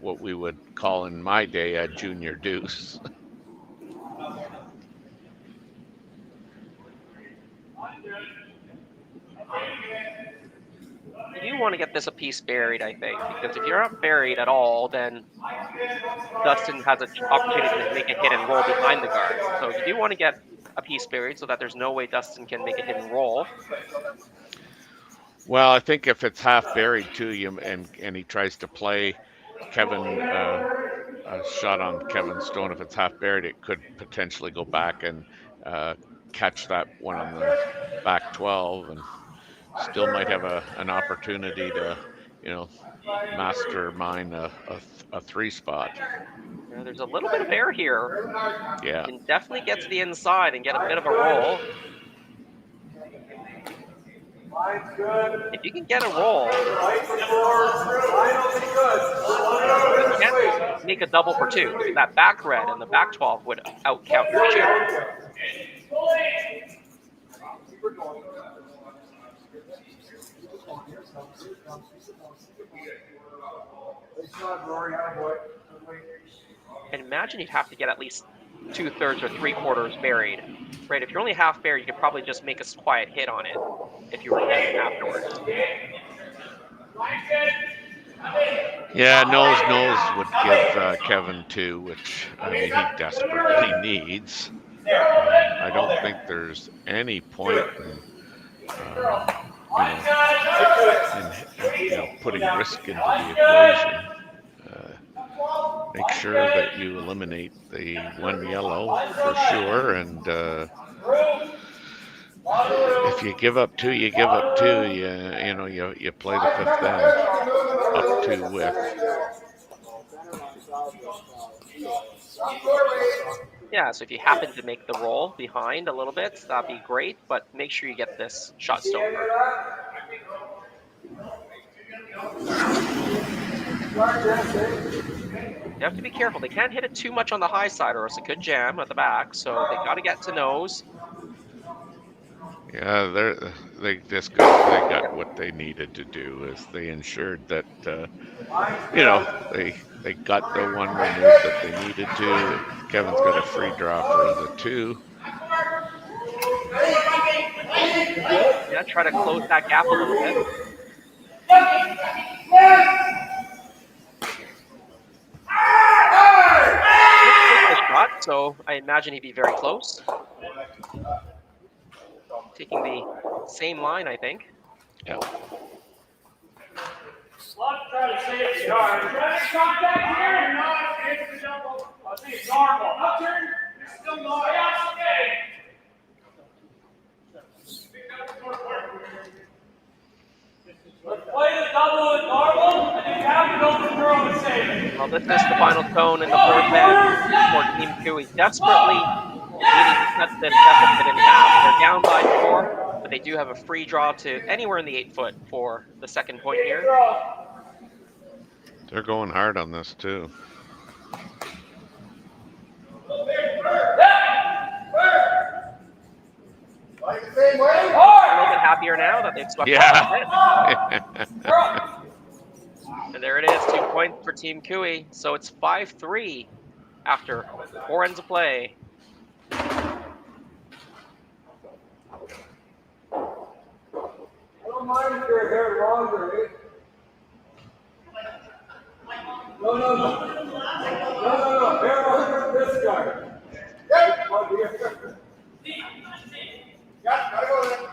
what we would call in my day a junior deuce? You do want to get this a piece buried, I think, because if you're not buried at all, then Dustin has an opportunity to make a hit and roll behind the guard. So you do want to get a piece buried so that there's no way Dustin can make a hit and roll. Well, I think if it's half buried to you and he tries to play Kevin a shot on Kevin Stone, if it's half buried, it could potentially go back and catch that one on the back 12, and still might have an opportunity to mastermind a 3 spot. Yeah, there's a little bit of air here. Yeah. You can definitely get to the inside and get a bit of a roll. If you can get a roll, you can't make a double for 2. That back red and the back 12 would outcount your shooter. And imagine you'd have to get at least 2/3 or 3/4 buried, right? If you're only half buried, you could probably just make a quiet hit on it if you were hitting afterwards. Yeah, nose would give Kevin 2, which I mean he desperately needs. I don't think there's any point in, putting risk into the equation. Make sure that you eliminate the 1 yellow for sure, and if you give up 2, you give up 2. You play the 5th down up 2 with. Yeah, so if you happen to make the roll behind a little bit, that'd be great, but make sure you get this shot stoper. You have to be careful. They can't hit it too much on the high side or else it could jam at the back, so they got to get to nose. Yeah, they got what they needed to do. Is they ensured that they got the 1 remove that they needed to. Kevin's got a free draw for the 2. Yeah, try to close that gap a little bit. The shot, so I imagine he'd be very close. Taking the same line, I think. Yeah. Let's try to save the yard. Try to contact here or not? It's the double. I think it's normal. Up turn. It's still normal. Yeah, okay. Let's play the double and normal, and you have to go for throw and save it. Well, this is the final tone in the 4th end for Team Cooey. Desperately needing to cut this deficit in half. They're down by 4, but they do have a free draw to anywhere in the 8-foot for the 2nd point here. They're going hard on this too. Like the same way? A little bit happier now that they've swept And there it is, 2 points for Team Cooey. So it's 5-3 after 4 ends of play. I don't mind if your hair longer, eh? No. Hair longer than this guy. Yep. Yeah, gotta go there.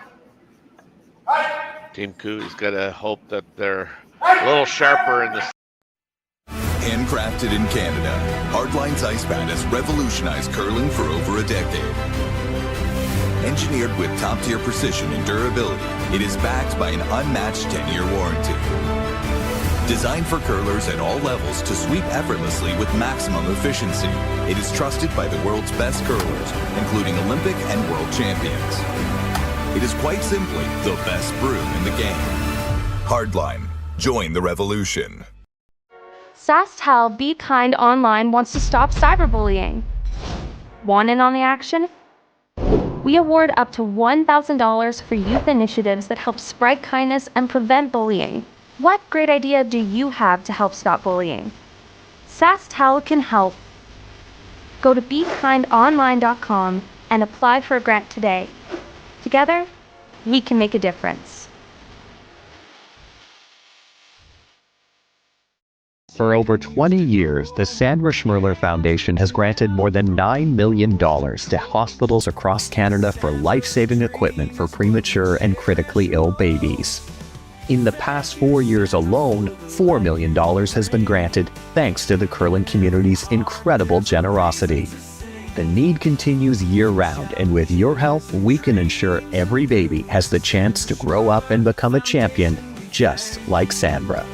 Team Cooey's got to hope that they're a little sharper in the. Handcrafted in Canada, Hardlines Ice Pad has revolutionized curling for over a decade. Engineered with top-tier precision and durability, it is backed by an unmatched 10-year warranty. Designed for curlers at all levels to sweep effortlessly with maximum efficiency, it is trusted by the world's best curlers, including Olympic and world champions. It is quite simply the best broom in the game. Hardline. Join the revolution. SaskTel Be Kind Online wants to stop cyberbullying. Want in on the action? We award up to $1,000 for youth initiatives that help spread kindness and prevent bullying. What great idea do you have to help stop bullying? SaskTel can help. Go to BeKindOnline.com and apply for a grant today. Together, we can make a difference. For over 20 years, the Sandra Schmirler Foundation has granted more than $9 million to hospitals across Canada for life-saving equipment for premature and critically ill babies. In the past 4 years alone, $4 million has been granted thanks to the curling community's incredible generosity. The need continues year-round, and with your help, we can ensure every baby has the chance to grow up and become a champion, just like Sandra.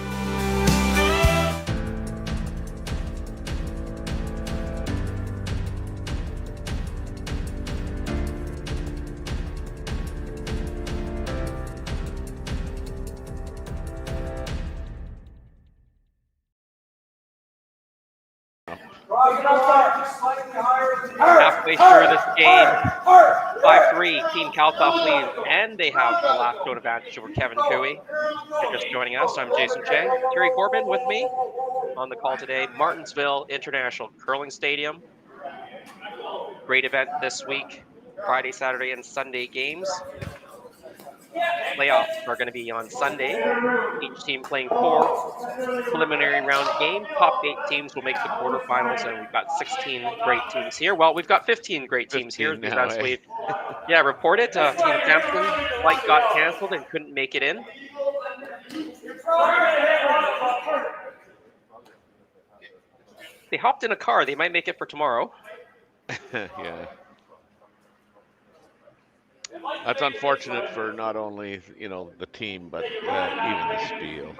Halfway through this game, 5-3, Team Kalthoff leads, and they have the last zone advantage over Kevin Cooey. If you're just joining us, I'm Jason Chang. Terry Corbin with me on the call today. Martensville International Curling Stadium. Great event this week, Friday, Saturday, and Sunday games. Playoffs are going to be on Sunday. Each team playing 4 preliminary round games. Top 8 teams will make the quarterfinals, and we've got 16 great teams here. Well, we've got 15 great teams here 15 now, as eh? we reported. Team Sampson flight got canceled and couldn't make it in. They hopped in a car. They might make it for tomorrow. Yeah. That's unfortunate for not only, the team, but even the Spiel.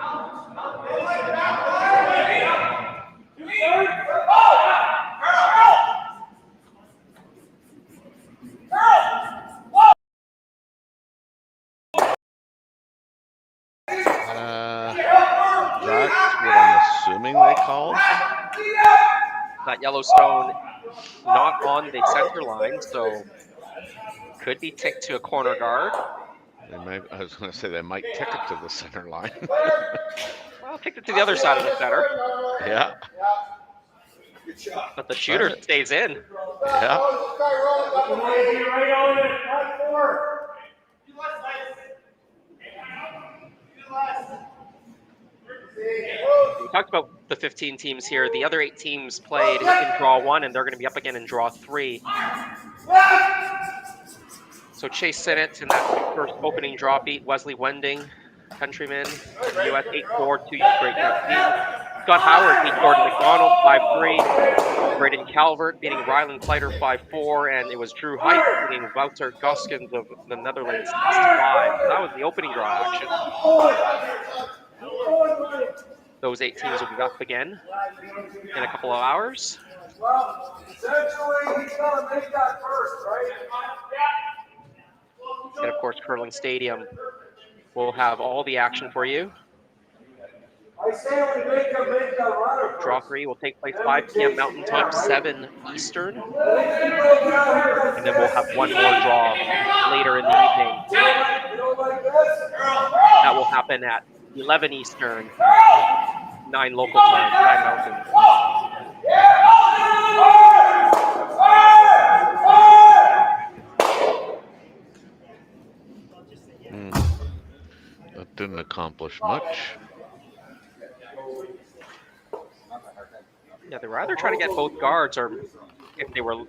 That's what I'm assuming they called. That Yellowstone not on the center line, so could be ticked to a corner guard. I was going to say they might tick it to the center line. Well, ticked it to the other side of the center. Yeah. But the shooter stays in. Yeah. We talked about the 15 teams here. The other 8 teams played in draw 1, and they're going to be up again in draw 3. So Chase Sinnott in that first opening draw beat Wesley Wending, Countryman, US 8-4, 2 great young teams. Scott Howard beat Gordon McDonald 5-3. Braden Calvert beating Ryland Fleiter 5-4, and it was Drew Height beating Wouter Goskins of the Netherlands 6-5. So that was the opening draw action. Those 8 teams will be up again in a couple of hours. Well, essentially, he's going to make that first, right? And of course, Curling Stadium will have all the action for you. I say we make a runner first. Draw 3 will take place 5 p.m. Mountain Time, 7 Eastern. And then we'll have one more draw later in the evening. That will happen at 11 Eastern, 9 local time, 9 Mountain. That didn't accomplish much. Yeah, they were either trying to get both guards, or if they were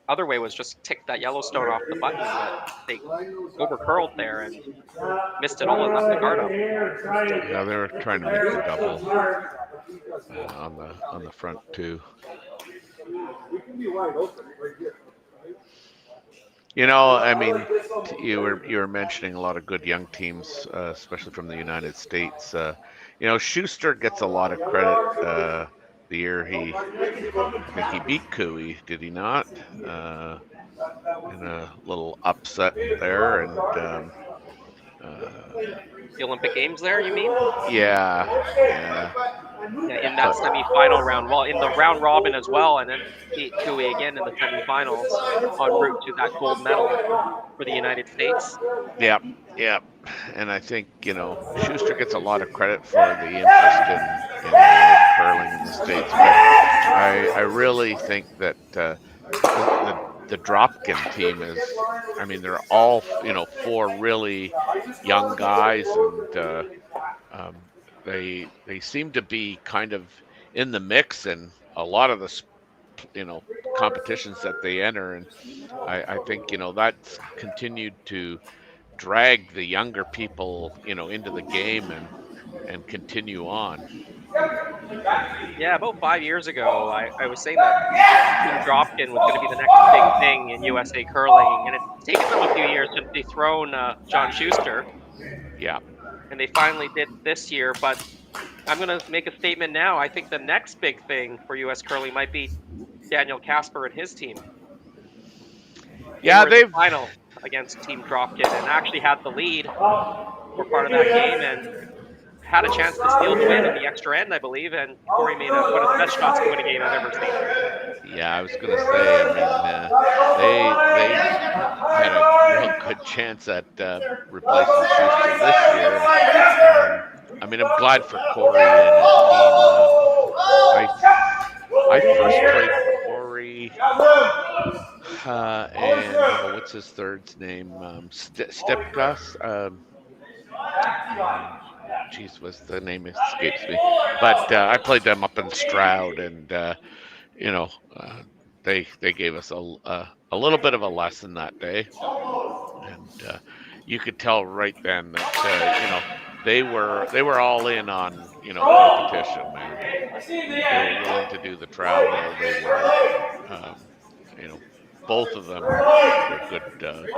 other way was just tick that Yellowstone off the button, but they over-curled there and missed it all and left the guard up. Yeah, they were trying to make the double on the front too. I mean, you were mentioning a lot of good young teams, especially from the United States. Schuster gets a lot of credit. The year I think he beat Cooey, did he not? In a little upset there, and the Olympic Games there, you mean? Yeah, in that semifinal round. Well, in the round robin as well, and then beat Cooey again in the semifinals en route to that gold medal for the United States. Yeah. And I think, Schuster gets a lot of credit for the interest in curling in the States, but I really think that the Dropkin team is, they're all, 4 really young guys, and they seem to be kind of in the mix in a lot of the, competitions that they enter, and I think, that's continued to drag the younger people, into the game and continue on. Yeah, about 5 years ago, I was saying that Team Dropkin was going to be the next big thing in USA curling, and it's taken them a few years since they've thrown John Schuster. Yeah. And they finally did this year, but I'm going to make a statement now. I think the next big thing for US curling might be Daniel Casper and his team. Yeah, they've in the final against Team Dropkin and actually had the lead for part of that game and had a chance to steal the win in the extra end, I believe, and Corey made one of the best shots to win a game I've ever seen. Yeah, I was going to say, they had a real good chance at replacing Schuster this year. I'm glad for Corey and his team. I first played Corey and what's what's his third's name? Stepkas. Jeez, what's the name escapes me. But I played them up in Stroud, and you know, they gave us a little bit of a lesson that day, and you could tell right then that you know, they were all in on, you know, competition, man. They were willing to do the travel. They were, you know, both of them were good players.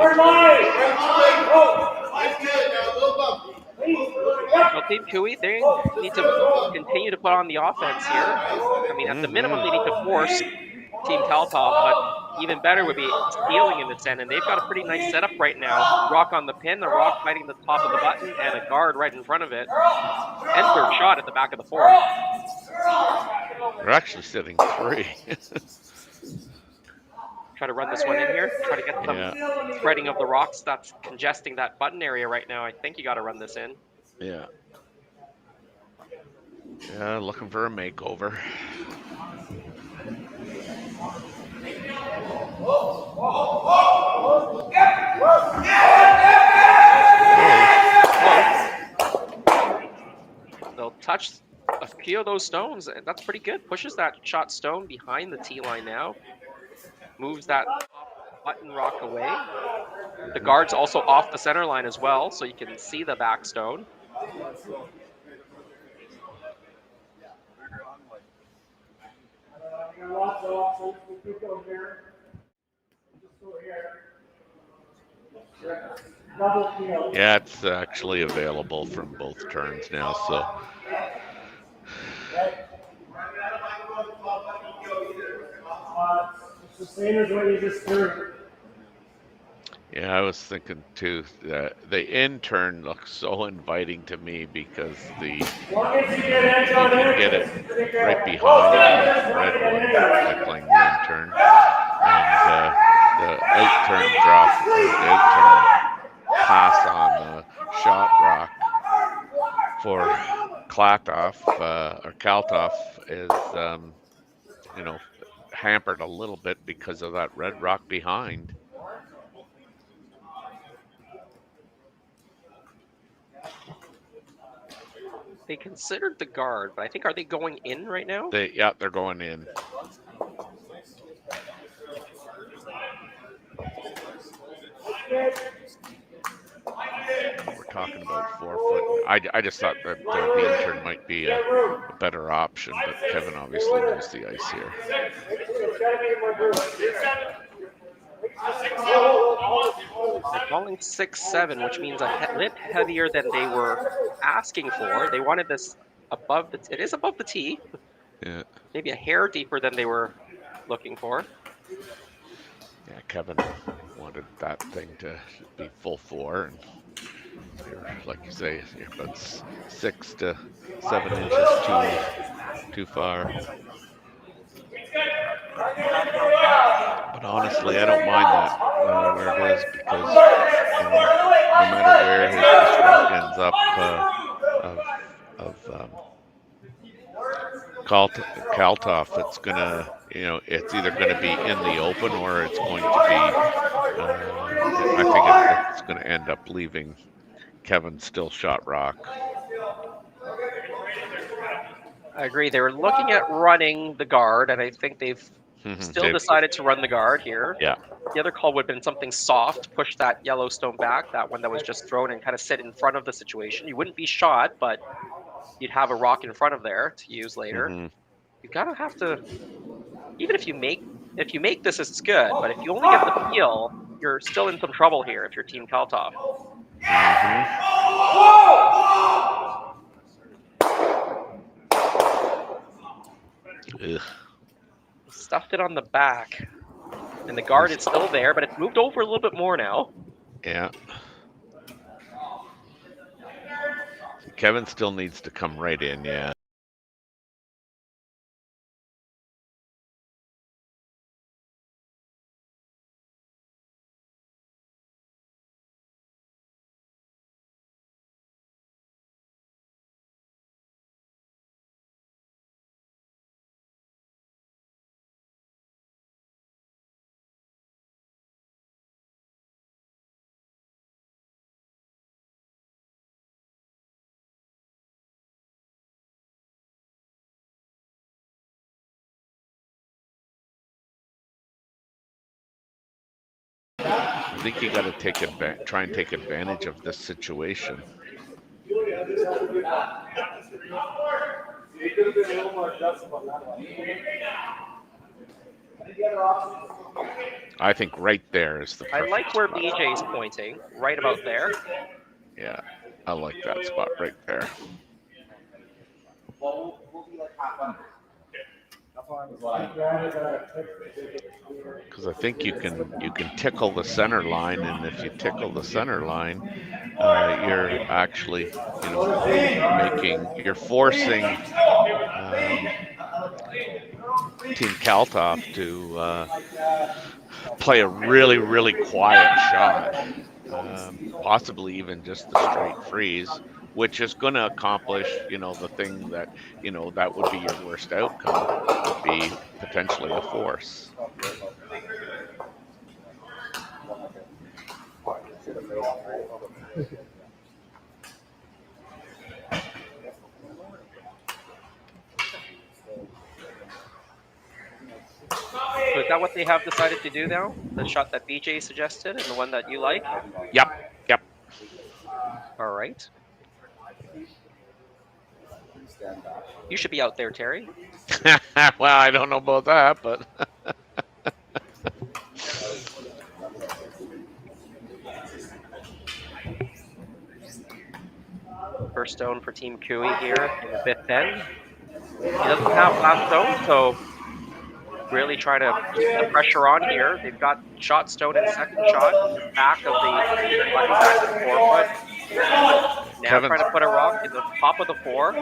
Well, Team Cooey, they need to continue to put on the offense here. I mean, at the minimum, they need to force Team Kalthoff, but even better would be stealing in this end. And they've got a pretty nice setup right now. Rock on the pin, the Rock fighting the top of the button, and a guard right in front of it. And third shot at the back of the fourth. They're actually sitting 3. Try to run this one in here. Try to get some spreading of the rocks. That's congesting that button area right now. I think you got to run this in. Yeah. Yeah, looking for a makeover. They'll touch a few of those stones, and that's pretty good. Pushes that shot stone behind the tee line now. Moves that button rock away. The guard's also off the center line as well, so you can see the back stone. Yeah, it's actually available from both turns now, so. It's the same as what you just threw. Yeah, I was thinking too that the in turn looks so inviting to me because you can get it right behind the red one by playing the in turn, and the out turn drop, or the out turn pass on the shot rock for Kalthoff is you know, hampered a little bit because of that red rock behind. They considered the guard, but I think, are they going in right now? They're going in. We're talking about 4 foot. I just thought that the intern might be a better option, but Kevin obviously knows the ice here. They're calling 6-7, which means a bit heavier than they were asking for. They wanted this above the. It is above the tee. Yeah. Maybe a hair deeper than they were looking for. Yeah, Kevin wanted that thing to be full 4, and you're, like you say, you're about 6 to 7 inches too far. But honestly, I don't mind that where it is, because no matter where his rock ends up Kalthoff, it's gonna, it's either gonna be in the open or it's going to be. I think it's going to end up leaving Kevin still shot rock. I agree. They were looking at running the guard, and I think they've still decided to run the guard here. Yeah. The other call would have been something soft, push that Yellowstone back, that one that was just thrown, and kind of sit in front of the situation. You wouldn't be shot, but you'd have a rock in front of there to use later. You gotta have to, even if you make this, it's good. But if you only get the peel, you're still in some trouble here if you're Team Kalthoff. Stuffed it on the back, and the guard is still there, but it's moved over a little bit more now. Yeah. Kevin still needs to come right in, yeah. I think you got to try and take advantage of this situation. I think right there is the perfect I like where spot. BJ's pointing, right about there. Yeah, I like that spot right there. Because I think you can tickle the center line, and if you tickle the center line, you're actually you're forcing Team Kalthoff to play a really quiet shot, possibly even just the straight freeze, which is going to accomplish the thing that that would be your worst outcome, would be potentially a force. So is that what they have decided to do now? The shot that BJ suggested and the one that you like? Yep. All right. You should be out there, Terry. Well, I don't know about that, but First stone for Team Cooey here in the fifth end. He doesn't have last stone, so really try to keep the pressure on here. They've got shot stone and second shot in the back of the button back to the 4 foot. Now trying to put a rock in the top of the 4.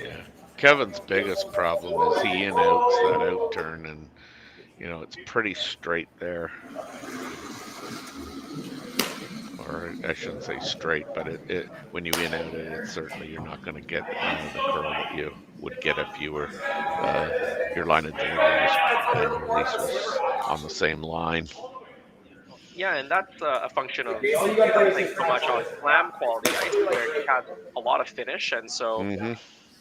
Yeah. Kevin's biggest problem is he in-outs that out turn, and it's pretty straight there. Or I shouldn't say straight, but it when you in-out it, certainly you're not going to get the curl that you would get if you were your line of delivery and release was on the same line. Yeah, and that's a function of not playing so much on slam quality ice, where it has a lot of finish, and so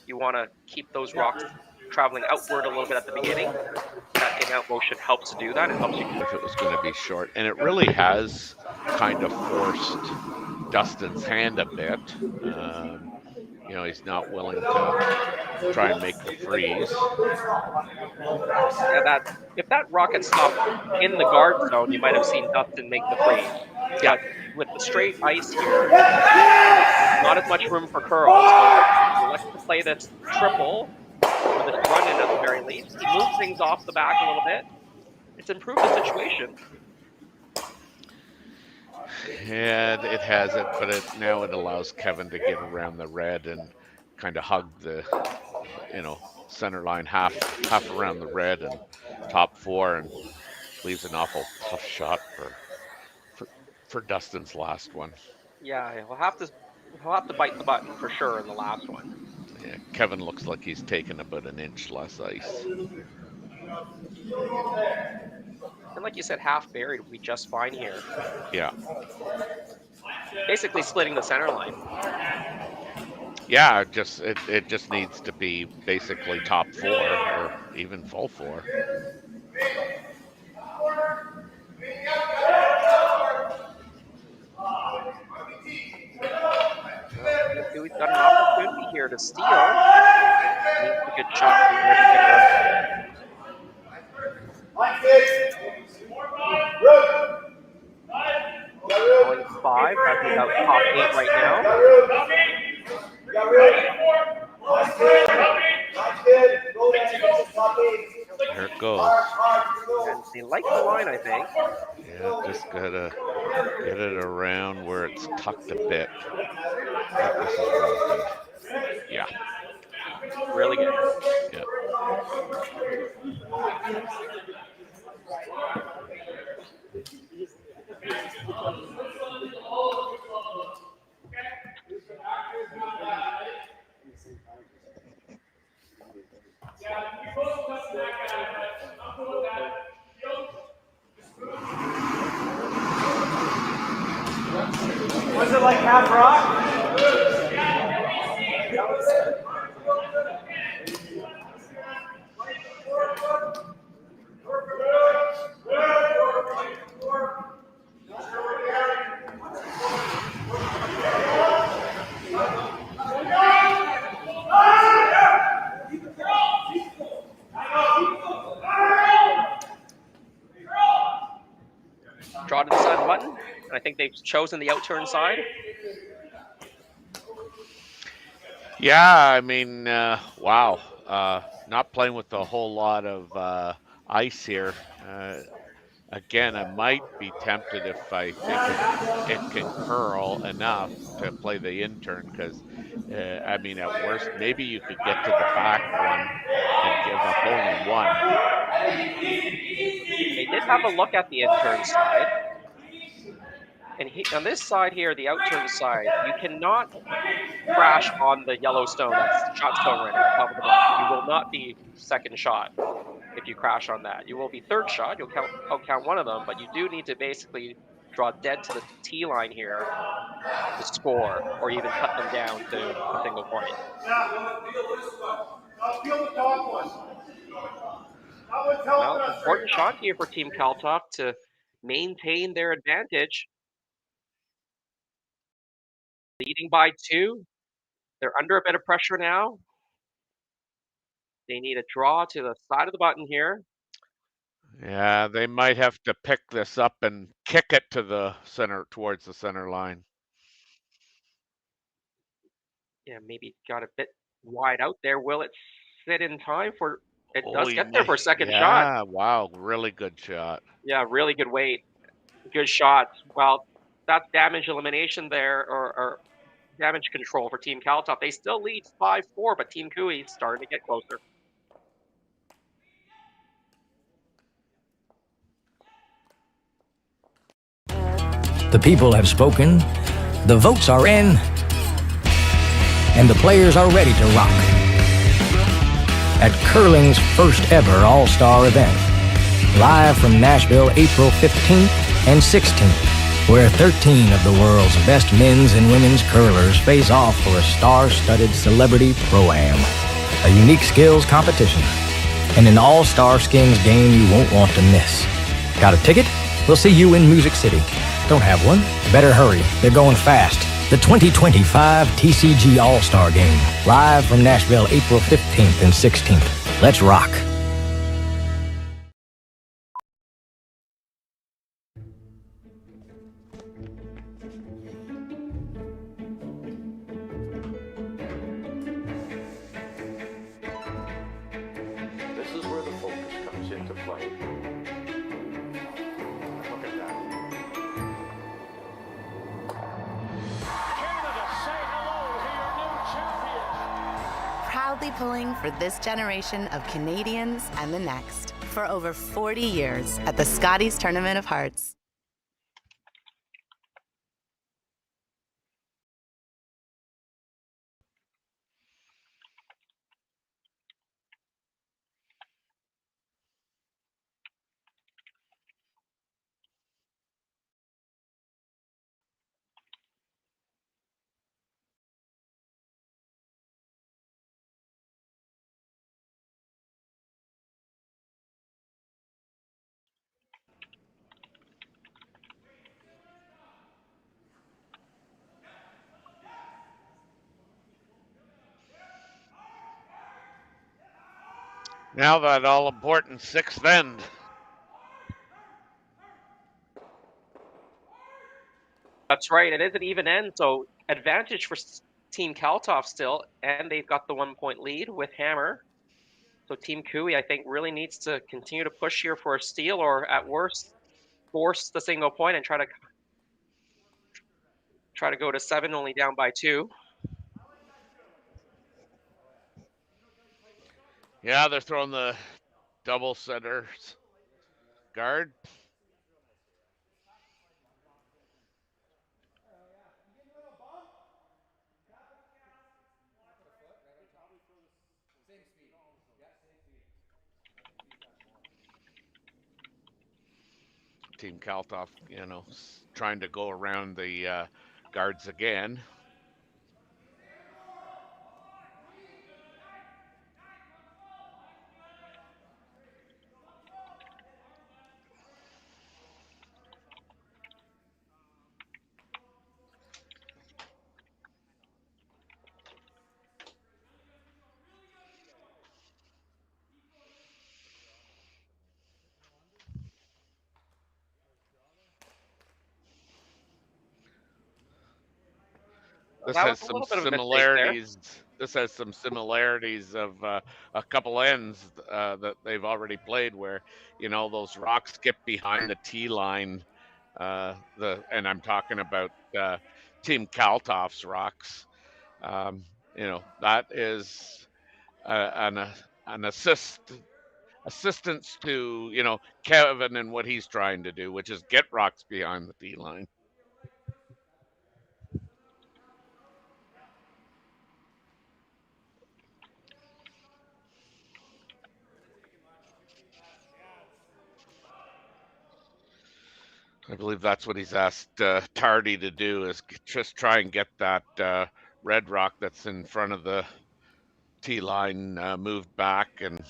you want to keep those rocks traveling outward a little bit at the beginning. That in-out motion helps to do that. It helps you. If it was going to be short, and it really has kind of forced Dustin's hand a bit. He's not willing to try and make the freeze. Yeah, if that rock had stopped in the guard zone, you might have seen Dustin make the freeze. Yeah, with the straight ice here, not as much room for curl. So you like to play this triple, or this run-in at the very least. He moves things off the back a little bit. It's improved the situation. Yeah, it has it, but now it allows Kevin to get around the red and kind of hug the, center line half around the red and top 4, and leaves an awful tough shot for Dustin's last one. Yeah, he'll have to bite the button for sure in the last one. Yeah, Kevin looks like he's taken about an inch less ice. And like you said, half buried would be just fine here. Yeah. Basically splitting the center line. Yeah, it just needs to be basically top 4 or even full 4. We've got an opportunity here to steal. Needs a good shot from here. Going 5, I think that's top 8 right now. There it goes. And they like the line, I think. Yeah, just gotta get it around where it's tucked a bit. This is really good. Yeah. Really good. Yeah. Was it like half rock? I think they've chosen the outturn side. Yeah, I mean, wow. Not playing with a whole lot of ice here. Again, I might be tempted if I think it can curl enough to play the intern because, I mean, at worst, maybe you could get to the back one and give up only one. They did have a look at the intern side. And on this side here, the outturn side, you cannot crash on the yellow stone. That's shot stone right now, top of the button. You will not be second shot if you crash on that. You will be third shot. You'll count one of them, but you do need to basically draw dead to the T line here to score, or even cut them down to a single point. Well, important shot here for Team Kalthoff to maintain their advantage. Leading by 2. They're under a bit of pressure now. They need a draw to the side of the button here. Yeah, they might have to pick this up and kick it to the center, towards the center line. Yeah, maybe got a bit wide out there. Will it sit in time for? It does get there for a second shot. Yeah, wow, really good shot. Yeah, really good weight. Good shot. Well, that's damage elimination there, or damage control for Team Kalthoff. They still lead 5-4, but Team Cooey's starting to get closer. The people have spoken, the votes are in, and the players are ready to rock. At curling's first ever All-Star event, live from Nashville, April 15th and 16th, where 13 of the world's best men's and women's curlers face off for a star-studded celebrity pro-am, a unique skills competition, and an all-star skings game you won't want to miss. Got a ticket? We'll see you in Music City. Don't have one? Better hurry. They're going fast. The 2025 TCG All-Star Game, live from Nashville, April 15th and 16th. Let's rock. This is where the focus comes into play. Look at that. Canada, say hello to your new champions. Proudly pulling for this generation of Canadians and the next for over 40 years at the Scotties Tournament of Hearts. Now that all-important sixth end. That's right. It is an even end, so advantage for Team Kalthoff still, and they've got the 1-point lead with Hammer. So Team Cooey, I think, really needs to continue to push here for a steal, or at worst, force the single point and try to go to 7, only down by 2. Yeah, they're throwing the double centers guard. Team Kalthoff, trying to go around the guards again. This That has was a some little bit of a mistake there. similarities. This has some similarities of a couple ends that they've already played, where those rocks skip behind the tee line. And I'm talking about Team Kalthoff's rocks. That is an assistance to Kevin and what he's trying to do, which is get rocks behind the tee line. I believe that's what he's asked Tardy to do, is just try and get that red rock that's in front of the tee line moved back and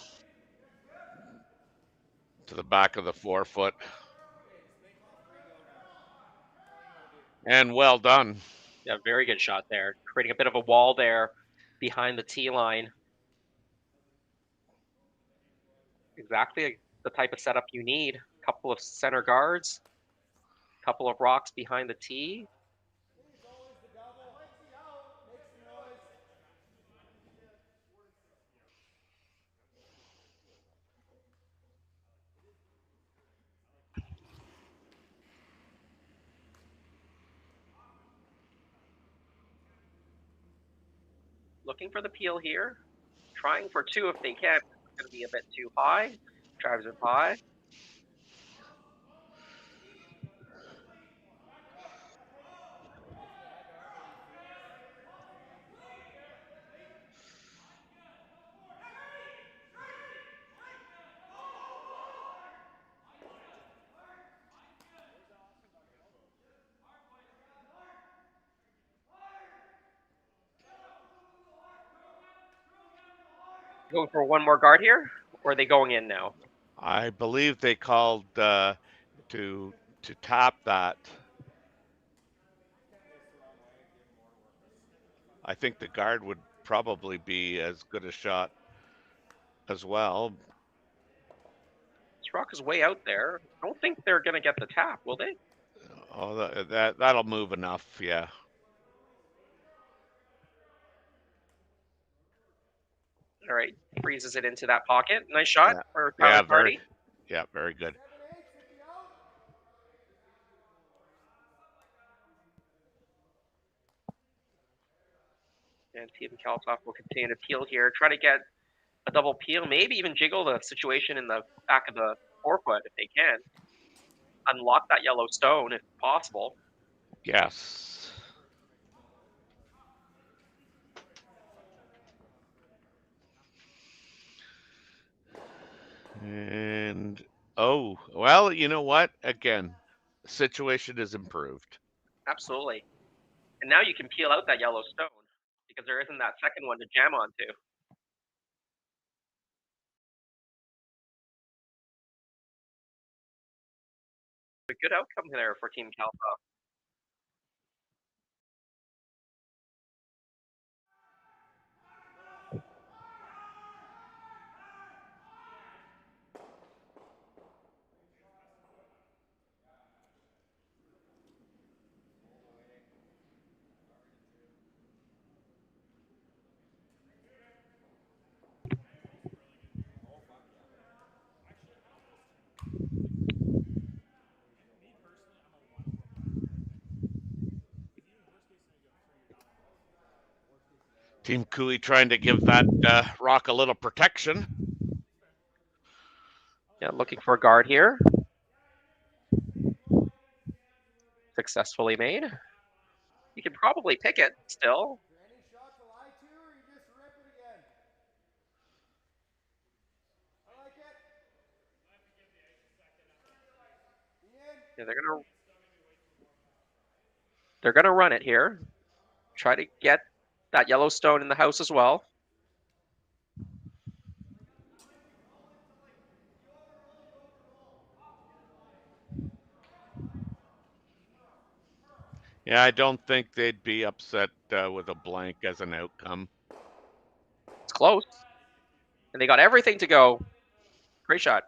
to the back of the forefoot. And well done. Yeah, very good shot there. Creating a bit of a wall there behind the tee line. Exactly the type of setup you need. A couple of center guards, a couple of rocks behind the tee. Looking for the peel here. Trying for two if they can. It's going to be a bit too high. Drives it high. Going for one more guard here, or are they going in now? I believe they called to tap that. I think the guard would probably be as good a shot as well. This rock is way out there. I don't think they're going to get the tap, will they? Oh, that'll move enough, yeah. All right, freezes it into that pocket. Nice shot for Tyler Tardy. Very good. And Team Kalthoff will continue to peel here. Try to get a double peel, maybe even jiggle the situation in the back of the forefoot if they can. Unlock that yellow stone if possible. Yes. And oh, well, you know what? Again, the situation is improved. Absolutely. And now you can peel out that yellow stone because there isn't that second one to jam onto. A good outcome there for Team Kalthoff. Team Cooey trying to give that rock a little protection. Yeah, looking for a guard here. Successfully made. You can probably pick it still. Yeah, they're gonna run it here. Try to get that yellow stone in the house as well. Yeah, I don't think they'd be upset with a blank as an outcome. It's close. And they got everything to go. Great shot.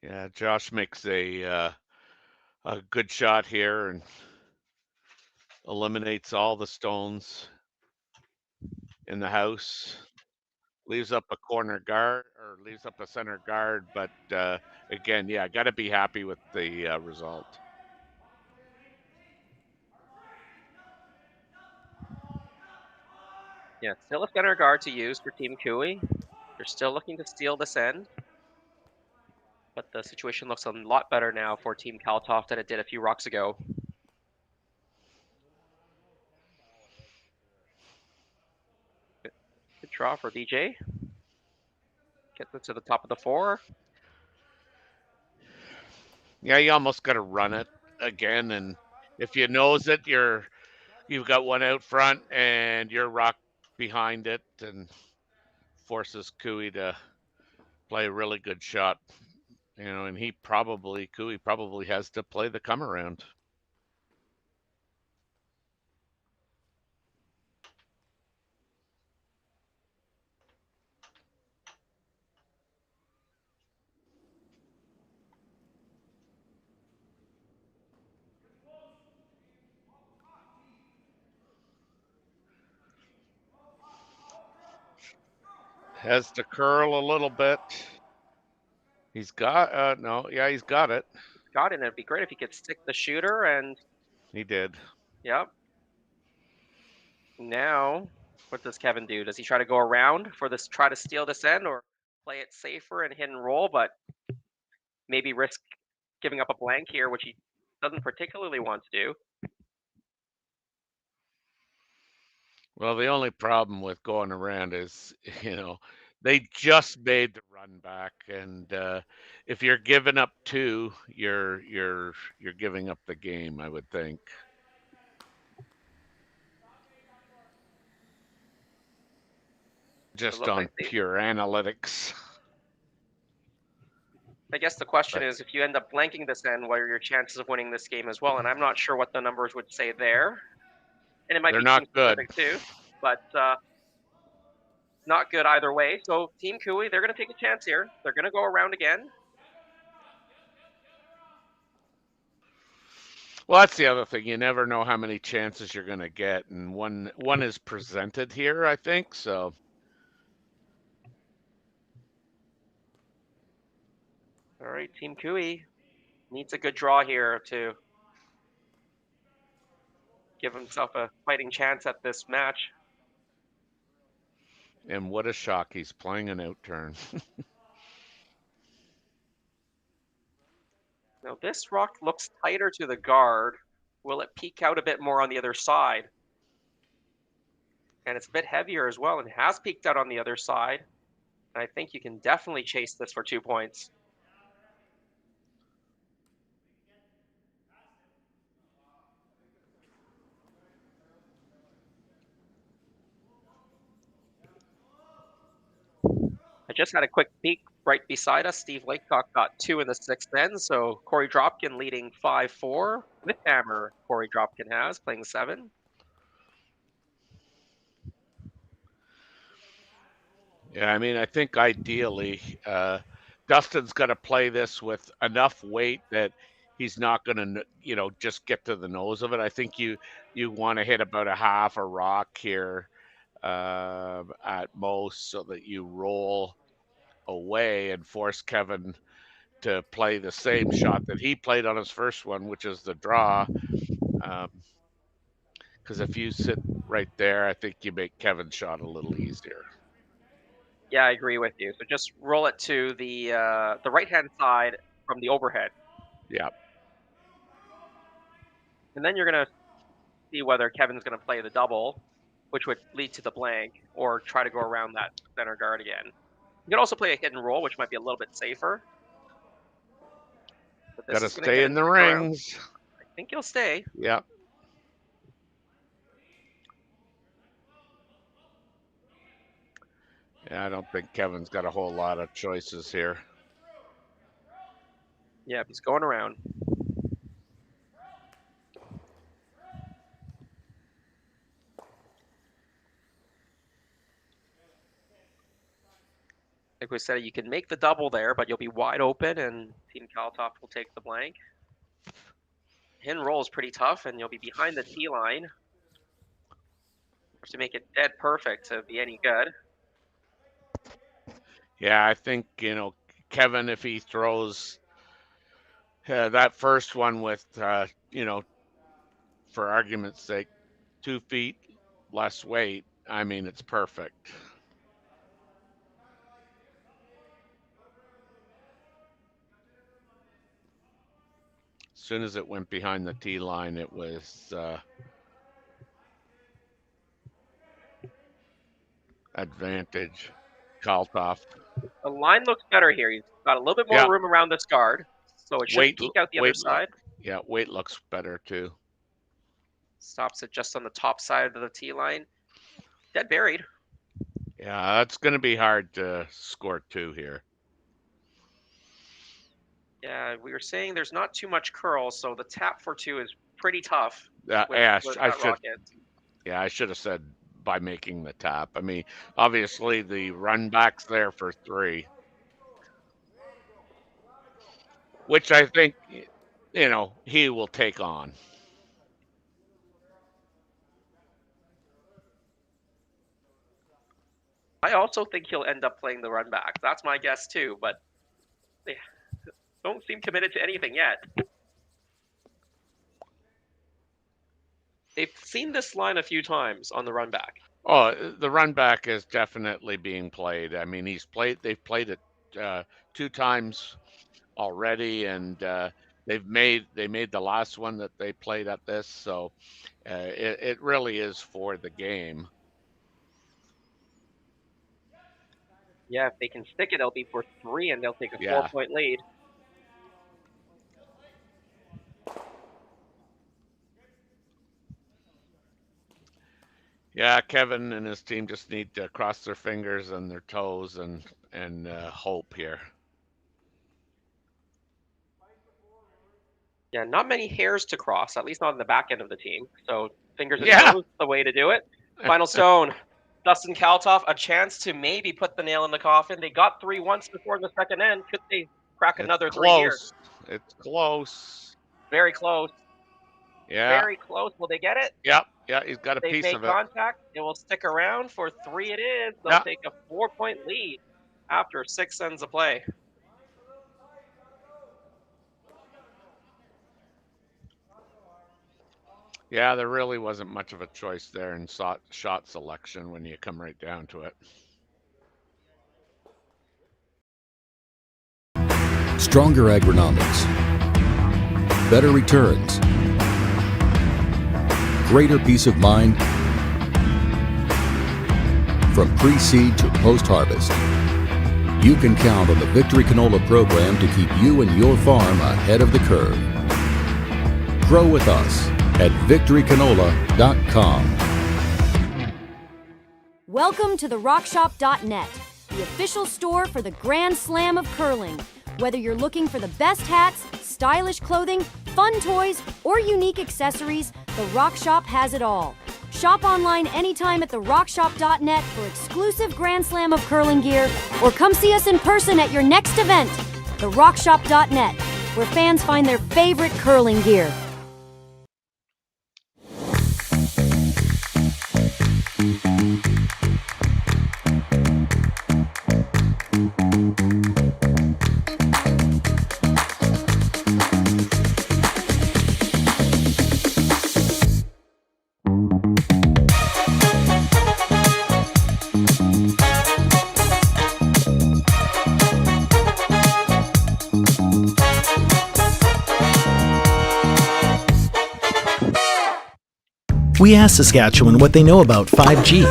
Yeah, Josh makes a good shot here and eliminates all the stones in the house. Leaves up a corner guard or leaves up a center guard, but again, yeah, got to be happy with the result. Yeah, still a center guard to use for Team Cooey. They're still looking to steal this end. But the situation looks a lot better now for Team Kalthoff than it did a few rocks ago. Good draw for DJ. Gets it to the top of the 4. Yeah, you almost got to run it again, and if you nose it, you've got one out front, and you're rock behind it, and forces Cooey to play a really good shot. And Cooey probably has to play the come around. Has to curl a little bit. He's got he's got it. He's got it, and it'd be great if he could stick the shooter, and he did. Yep. Now, what does Kevin do? Does he try to go around for this, try to steal this end, or play it safer and hit and roll, but maybe risk giving up a blank here, which he doesn't particularly want to do? Well, the only problem with going around is, they just made the run back, and if you're giving up 2, you're giving up the game, I would think. Just on pure analytics. I guess the question is, if you end up blanking this end, what are your chances of winning this game as well? And I'm not sure what the numbers would say there. And it might They're be not team good specific too, but not good either way. So Team Cooey, they're going to take a chance here. They're going to go around again. Well, that's the other thing. You never know how many chances you're going to get, and one is presented here, I think. So. All right, Team Cooey needs a good draw here to give himself a fighting chance at this match. And what a shock. He's playing an out turn. Now this rock looks tighter to the guard. Will it peek out a bit more on the other side? And it's a bit heavier as well, and has peeked out on the other side. And I think you can definitely chase this for 2 points. I just had a quick peek right beside us. Steve Lakecock got 2 in the 6th end, so Corey Dropkin leading 5-4. With hammer, Corey Dropkin has, playing 7. Yeah, I mean, I think ideally, Dustin's got to play this with enough weight that he's not going to, just get to the nose of it. I think you want to hit about a half a rock here at most, so that you roll away and force Kevin to play the same shot that he played on his first one, which is the draw. Because if you sit right there, I think you make Kevin's shot a little easier. Yeah, I agree with you. So just roll it to the right-hand side from the overhead. Yeah. And then you're going to see whether Kevin's going to play the double, which would lead to the blank, or try to go around that center guard again. You can also play a hit and roll, which might be a little bit safer. Got to stay in the rings. I think you'll stay. Yeah. Yeah, I don't think Kevin's got a whole lot of choices here. Yeah, he's going around. Like we said, you can make the double there, but you'll be wide open, and Team Kalthoff will take the blank. Hin roll is pretty tough, and you'll be behind the tee line. To make it dead perfect to be any good. Yeah, I think, Kevin, if he throws that first one with, for argument's sake, 2 feet less weight, I mean, it's perfect. As soon as it went behind the tee line, it was advantage Kalthoff. The line looks better here. He's got a little bit more room around this guard, so it should peek out the other side. Yeah, weight looks better too. Stops it just on the top side of the tee line. Dead buried. Yeah, that's going to be hard to score 2 here. Yeah, we were saying there's not too much curl, so the tap for 2 is pretty tough. I should have said by making the tap. I mean, obviously the run back's there for 3, which I think, he will take on. I also think he'll end up playing the run back. That's my guess too, but they don't seem committed to anything yet. They've seen this line a few times on the run back. Oh, the run back is definitely being played. I mean, they've played it 2 times already, and they made the last one that they played at this, so it really is for the game. Yeah, if they can stick it, it'll be for 3, and they'll take a 4-point lead. Yeah, Kevin and his team just need to cross their fingers and their toes and hope here. Yeah, not many hairs to cross, at least not on the back end of the team. So fingers and toes, the way to do it. Final stone. Dustin Kalthoff, a chance to maybe put the nail in the coffin. They got 3 once before in the second end. Could they crack another 3 here? It's close. Very close. Yeah. Very close. Will they get it? Yep. Yeah, he's got a piece of it. They make contact. It will stick around for 3 it is. They'll take a 4-point lead after 6 ends of play. Yeah, there really wasn't much of a choice there in shot selection when you come right down to it. Stronger agronomics, better returns, greater peace of mind from pre-seed to post-harvest. You can count on the Victory Canola program to keep you and your farm ahead of the curve. Grow with us at victorycanola.com. Welcome to the rockshop.net, the official store for the Grand Slam of curling. Whether you're looking for the best hats, stylish clothing, fun toys, or unique accessories, the Rock Shop has it all. Shop online anytime at therockshop.net for exclusive Grand Slam of curling gear, or come see us in person at your next event. Therockshop.net, where fans find their favorite curling gear. We asked Saskatchewan what they know about 5G.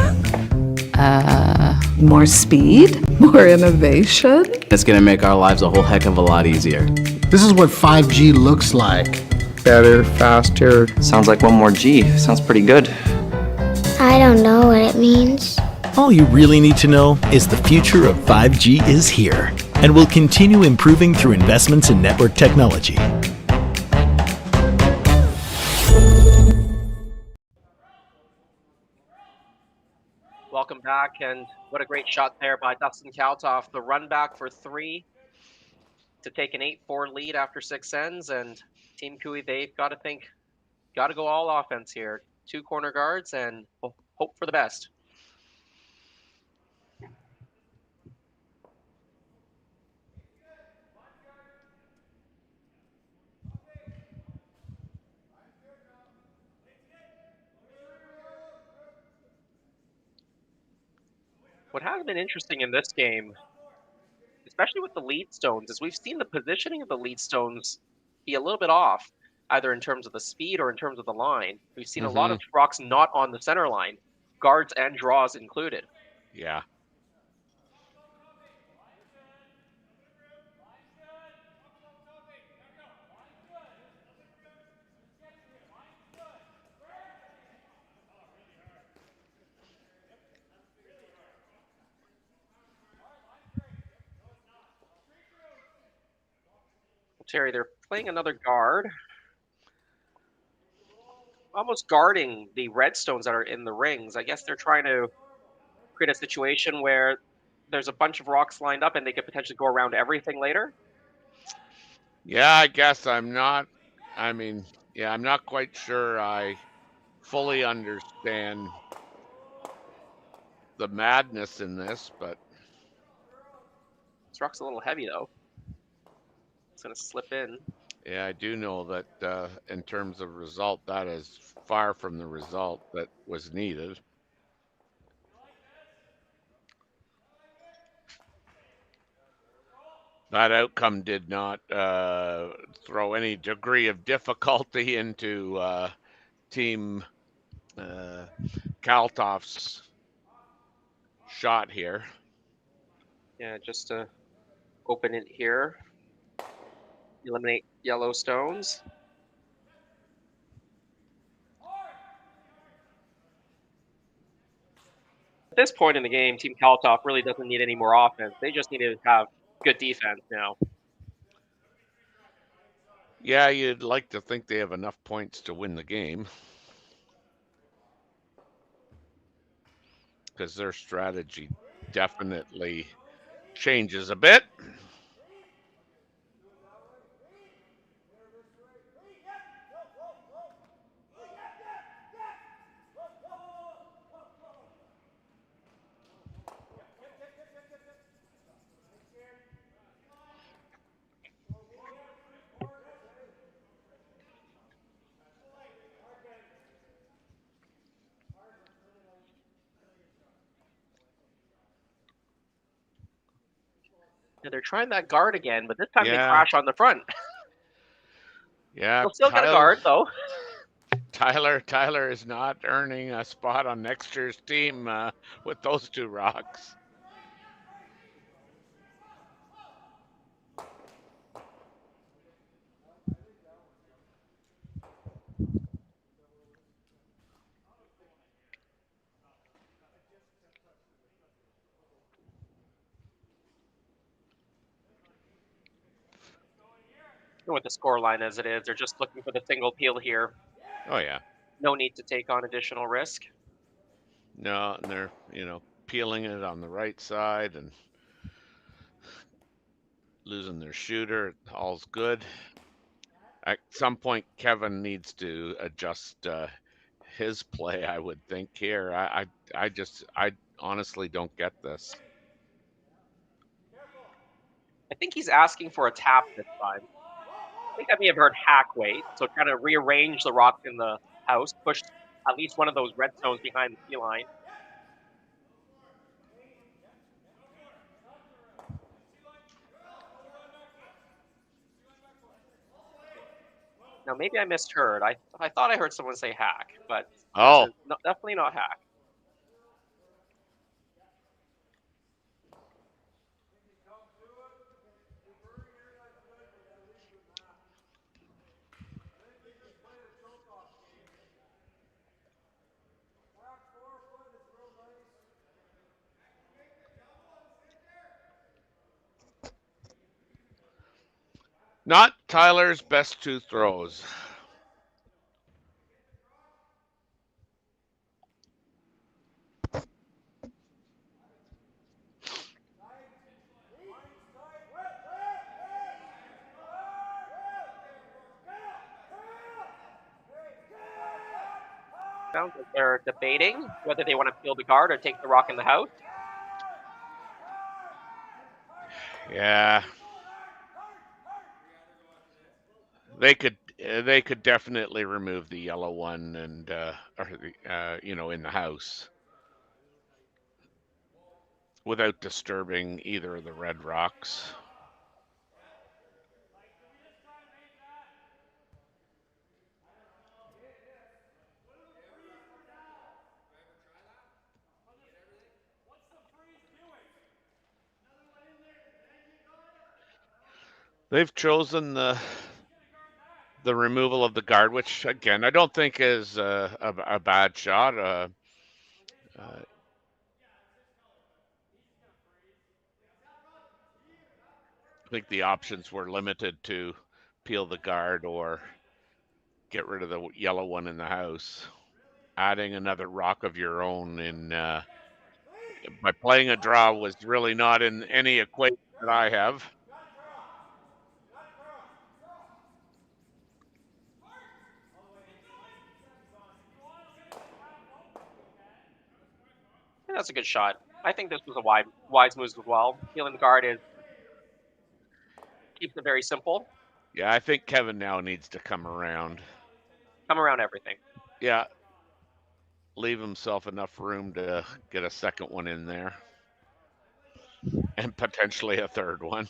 More speed? More innovation? It's going to make our lives a whole heck of a lot easier. This is what 5G looks like. Better, faster. Sounds like 1 more G. Sounds pretty good. I don't know what it means. All you really need to know is the future of 5G is here and will continue improving through investments in network technology. welcome back, and what a great shot there by Dustin Kalthoff. The run back for 3 to take an 8-4 lead after 6 ends, and Team Cooey, they've got to go all offense here. 2 corner guards and hope for the best. What has been interesting in this game, especially with the lead stones, is we've seen the positioning of the lead stones be a little bit off, either in terms of the speed or in terms of the line. We've seen a lot of rocks not on the center line, guards and draws included. Yeah. Terry, they're playing another guard, almost guarding the red stones that are in the rings. I guess they're trying to create a situation where there's a bunch of rocks lined up and they could potentially go around everything later. Yeah, I guess I'm not quite sure I fully understand the madness in this, but this rock's a little heavy though. It's going to slip in. Yeah, I do know that in terms of result, that is far from the result that was needed. That outcome did not throw any degree of difficulty into Team Kalthoff's shot here. Yeah, just to open it here. Eliminate yellow stones. At this point in the game, Team Kalthoff really doesn't need any more offense. They just need to have good defense now. Yeah, you'd like to think they have enough points to win the game, because their strategy definitely changes a bit. Yeah, they're trying that guard again, but this time they crash on the front. Yeah, they'll still got a guard though. Tyler is not earning a spot on next year's team with those 2 rocks. What the score line as it is, they're just looking for the single peel here. Oh yeah. No need to take on additional risk. No, and they're, peeling it on the right side and losing their shooter. All's good. At some point, Kevin needs to adjust his play, I would think here. I honestly don't get this. I think he's asking for a tap this time. I think I may have heard hack weight, so trying to rearrange the rock in the house, push at least one of those red stones behind the key line. Now maybe I misheard. I thought I heard someone say hack, but definitely not hack. Not Tyler's best 2 throws. Sounds like they're debating whether they want to peel the guard or take the rock in the house. Yeah. They could definitely remove the yellow one and in the house without disturbing either of the red rocks. They've chosen the removal of the guard, which again I don't think is a bad shot. I think the options were limited to peel the guard or get rid of the yellow one in the house. Adding another rock of your own in by playing a draw was really not in any equation that I have. I think that's a good shot. I think this was a wise move as well. Peeling the guard keeps it very simple. Yeah, I think Kevin now needs to come around. Come around everything. Yeah. Leave himself enough room to get a second one in there. And potentially a third one.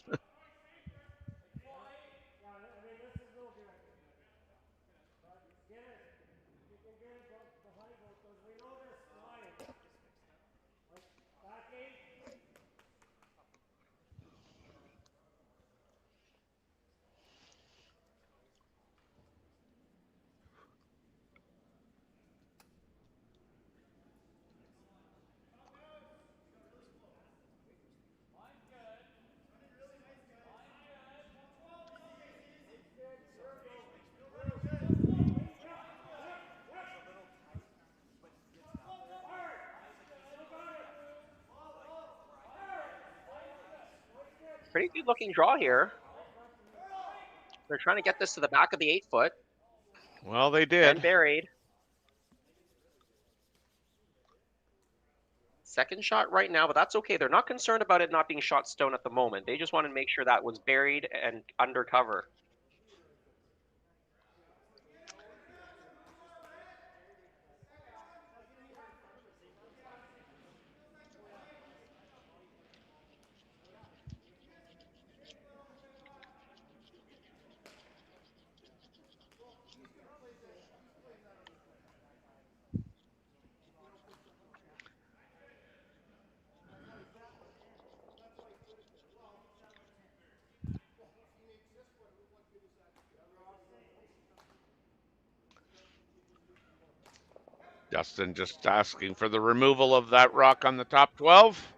Pretty good looking draw here. They're trying to get this to the back of the 8-foot. Well, they did. And buried. Second shot right now, but that's okay. They're not concerned about it not being shot stone at the moment. They just want to make sure that was buried and undercover. Dustin just asking for the removal of that rock on the top 12.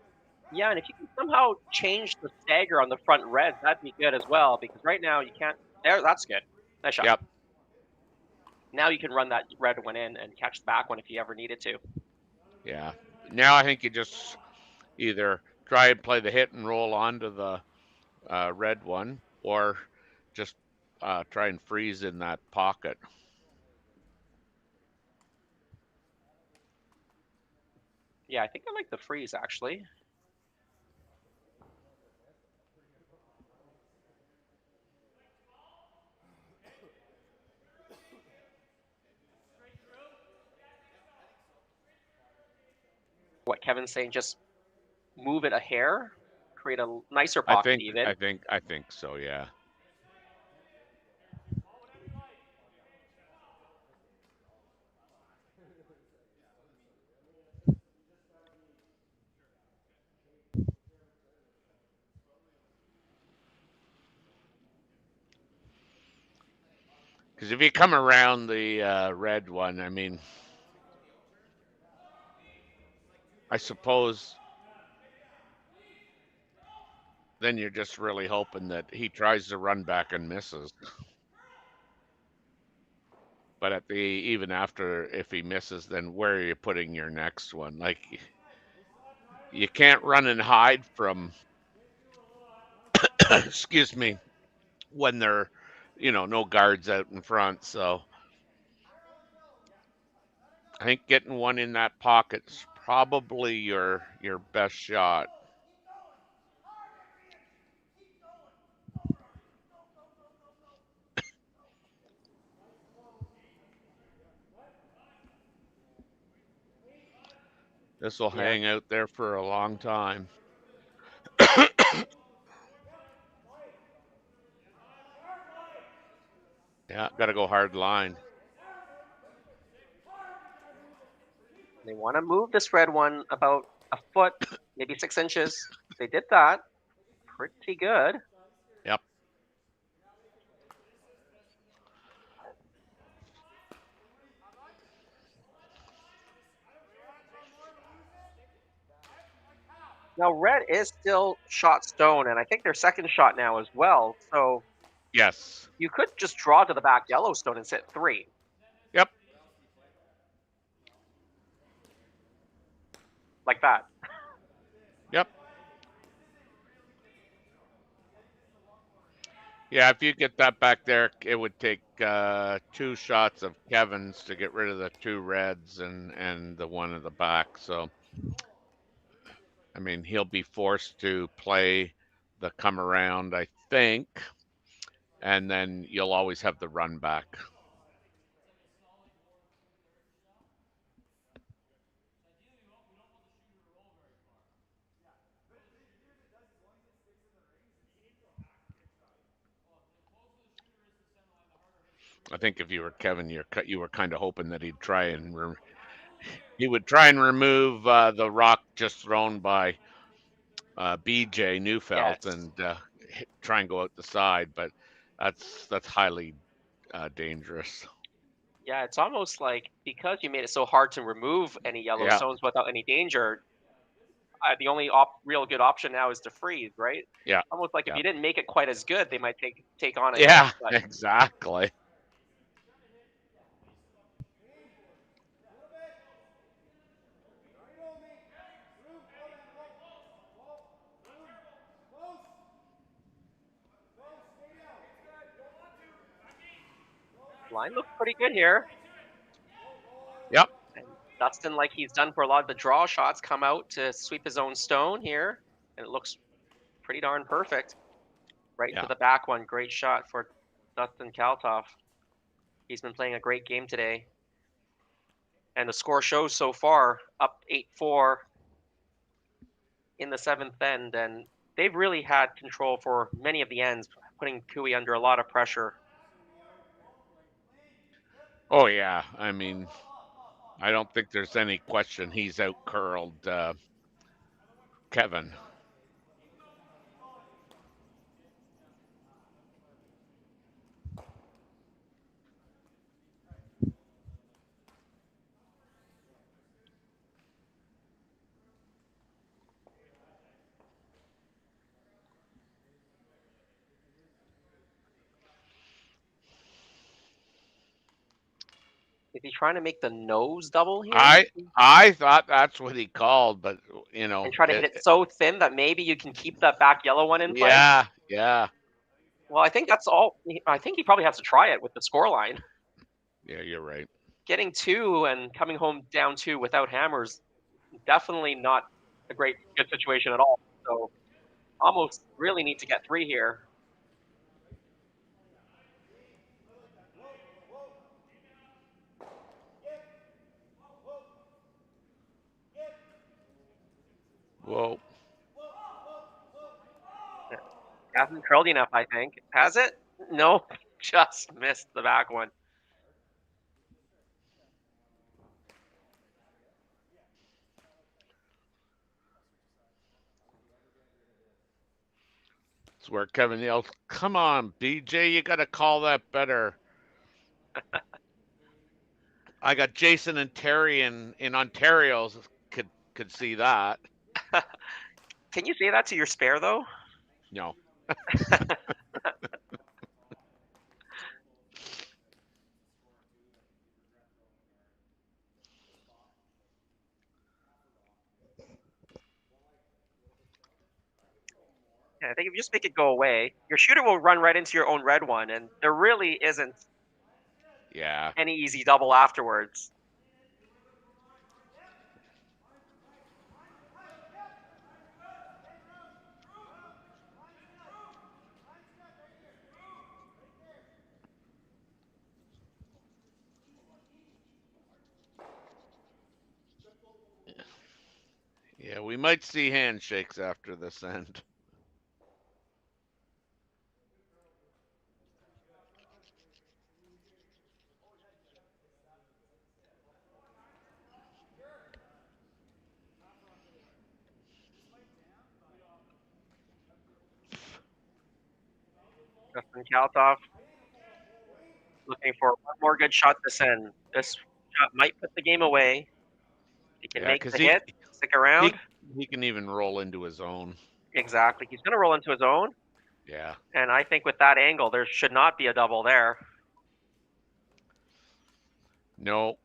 Yeah, and if you can somehow change the stagger on the front red, that'd be good as well, because right now you can't. There, that's good. Nice shot. Yep. Now you can run that red one in and catch the back one if you ever needed to. Yeah. Now I think you just either try and play the hit and roll onto the red one, or just try and freeze in that pocket. Yeah, I think I like the freeze, actually. What Kevin's saying, just move it a hair, create a nicer pocket even. I think so, yeah. Because if you come around the red one, I mean, I suppose then you're just really hoping that he tries to run back and misses. But even after, if he misses, then where are you putting your next one? Like, you can't run and hide from, excuse me, when there, no guards out in front. So I think getting one in that pocket's probably your best shot. This will hang out there for a long time. Yeah, got to go hard line. They want to move this red one about a foot, maybe 6 inches. They did that. Pretty good. Yep. Now, red is still shot stone, and I think their second shot now as well. So yes, you could just draw to the back Yellowstone and sit 3. Yep. Like that. Yep. Yeah, if you get that back there, it would take 2 shots of Kevin's to get rid of the 2 reds and the one in the back. So, I mean, he'll be forced to play the come around, I think, and then you'll always have the run back. I think if you were Kevin, you were kind of hoping that he'd try and remove the rock just thrown by BJ Neufeld and try and go out the side, but that's highly dangerous. Yeah, it's almost like because you made it so hard to remove any Yellowstones without any danger, the only real good option now is to freeze, right? Yeah. Almost like if you didn't make it quite as good, they might take on it. Yeah, exactly. Line looks pretty good here. Yep. And Dustin, like he's done for a lot of the draw shots, come out to sweep his own stone here, and it looks pretty darn perfect. Right to the back one. Great shot for Dustin Kalthoff. He's been playing a great game today. And the score shows so far up 8-4 in the 7th end. And they've really had control for many of the ends, putting Cooey under a lot of pressure. Oh, yeah. I mean, I don't think there's any question he's out curled Kevin. Is he trying to make the nose double here? I thought that's what he called, but and try to hit it so thin that maybe you can keep that back yellow one in play. Yeah. Well, I think that's all. I think he probably has to try it with the score line. Yeah, you're right. Getting 2 and coming home down 2 without hammers, definitely not a good situation at all. So almost really need to get 3 here. Whoa. Hasn't curled enough, I think. Has it? No, just missed the back one. It's where Kevin yells, "Come on, BJ, you got to call that better." I got Jason and Terry in Ontario could see that. Can you say that to your spare though? No. Yeah, I think if you just make it go away, your shooter will run right into your own red one, and there really isn't any easy double afterwards. Yeah, we might see handshakes after this end. Dustin Kalthoff looking for one more good shot this end. This shot might put the game away. He can make the hit, stick around. He can even roll into his own. Exactly. He's going to roll into his own. Yeah. And I think with that angle, there should not be a double there. No.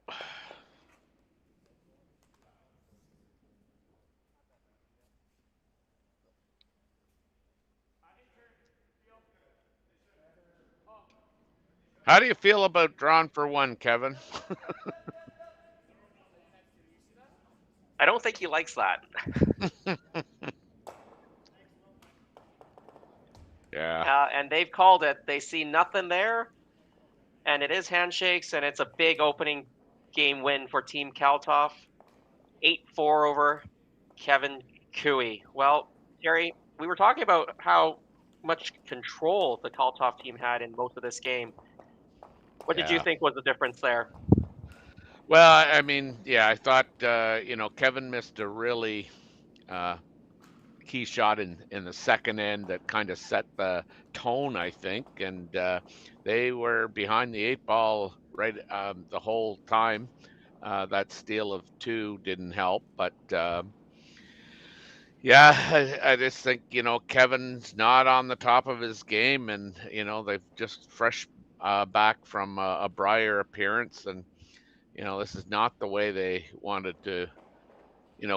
How do you feel about drawn for one, Kevin? I don't think he likes that. Yeah. And they've called it. They see nothing there. And it is handshakes, and it's a big opening game win for Team Kalthoff. 8-4 over Kevin Cooey. Well, Terry, we were talking about how much control the Kalthoff team had in most of this game. What did you think was the difference there? Well, I mean, yeah, I thought, Kevin missed a really key shot in the second end that kind of set the tone, I think. And they were behind the 8 ball right the whole time. That steal of 2 didn't help. But, I just think, Kevin's not on the top of his game. And, they've just fresh back from a Brier appearance. And, this is not the way they wanted to,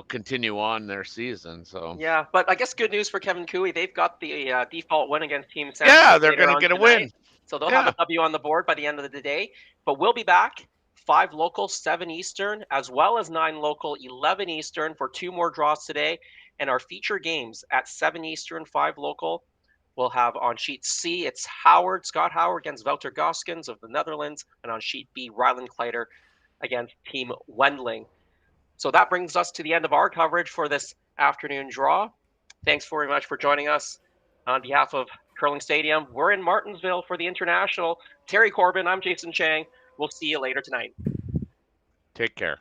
continue on their season. So yeah, but I guess good news for Kevin Cooey. They've got the default win against Team Saskatchewan. Yeah, they're going to get a win. So they'll have a W on the board by the end of the day. But we'll be back 5 local, 7 Eastern, as well as 9 local, 11 Eastern for 2 more draws today. And our feature games at 7 Eastern, 5 local. We'll have on sheet C, it's Scott Howard against Wouter Goskens of the Netherlands. And on sheet B, Ryland Kleider against Team Wendling. So that brings us to the end of our coverage for this afternoon draw. Thanks very much for joining us on behalf of Curling Stadium. We're in Martensville for the International. Terry Corbin, I'm Jason Chang. We'll see you later tonight. Take care.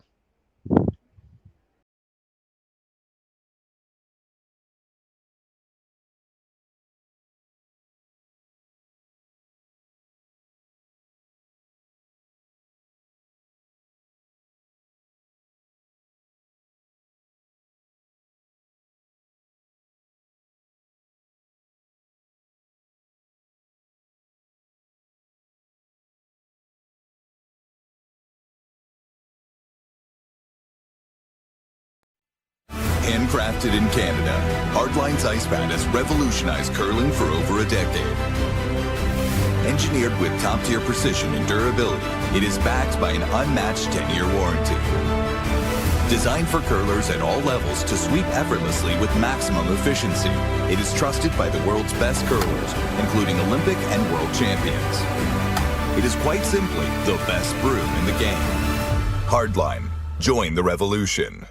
Handcrafted in Canada, Hardlines Ice Pad has revolutionized curling for over a decade. Engineered with top-tier precision and durability, it is backed by an unmatched 10-year warranty. Designed for curlers at all levels to sweep effortlessly with maximum efficiency, it is trusted by the world's best curlers, including Olympic and world champions. It is quite simply the best broom in the game. Hardline. Join the revolution.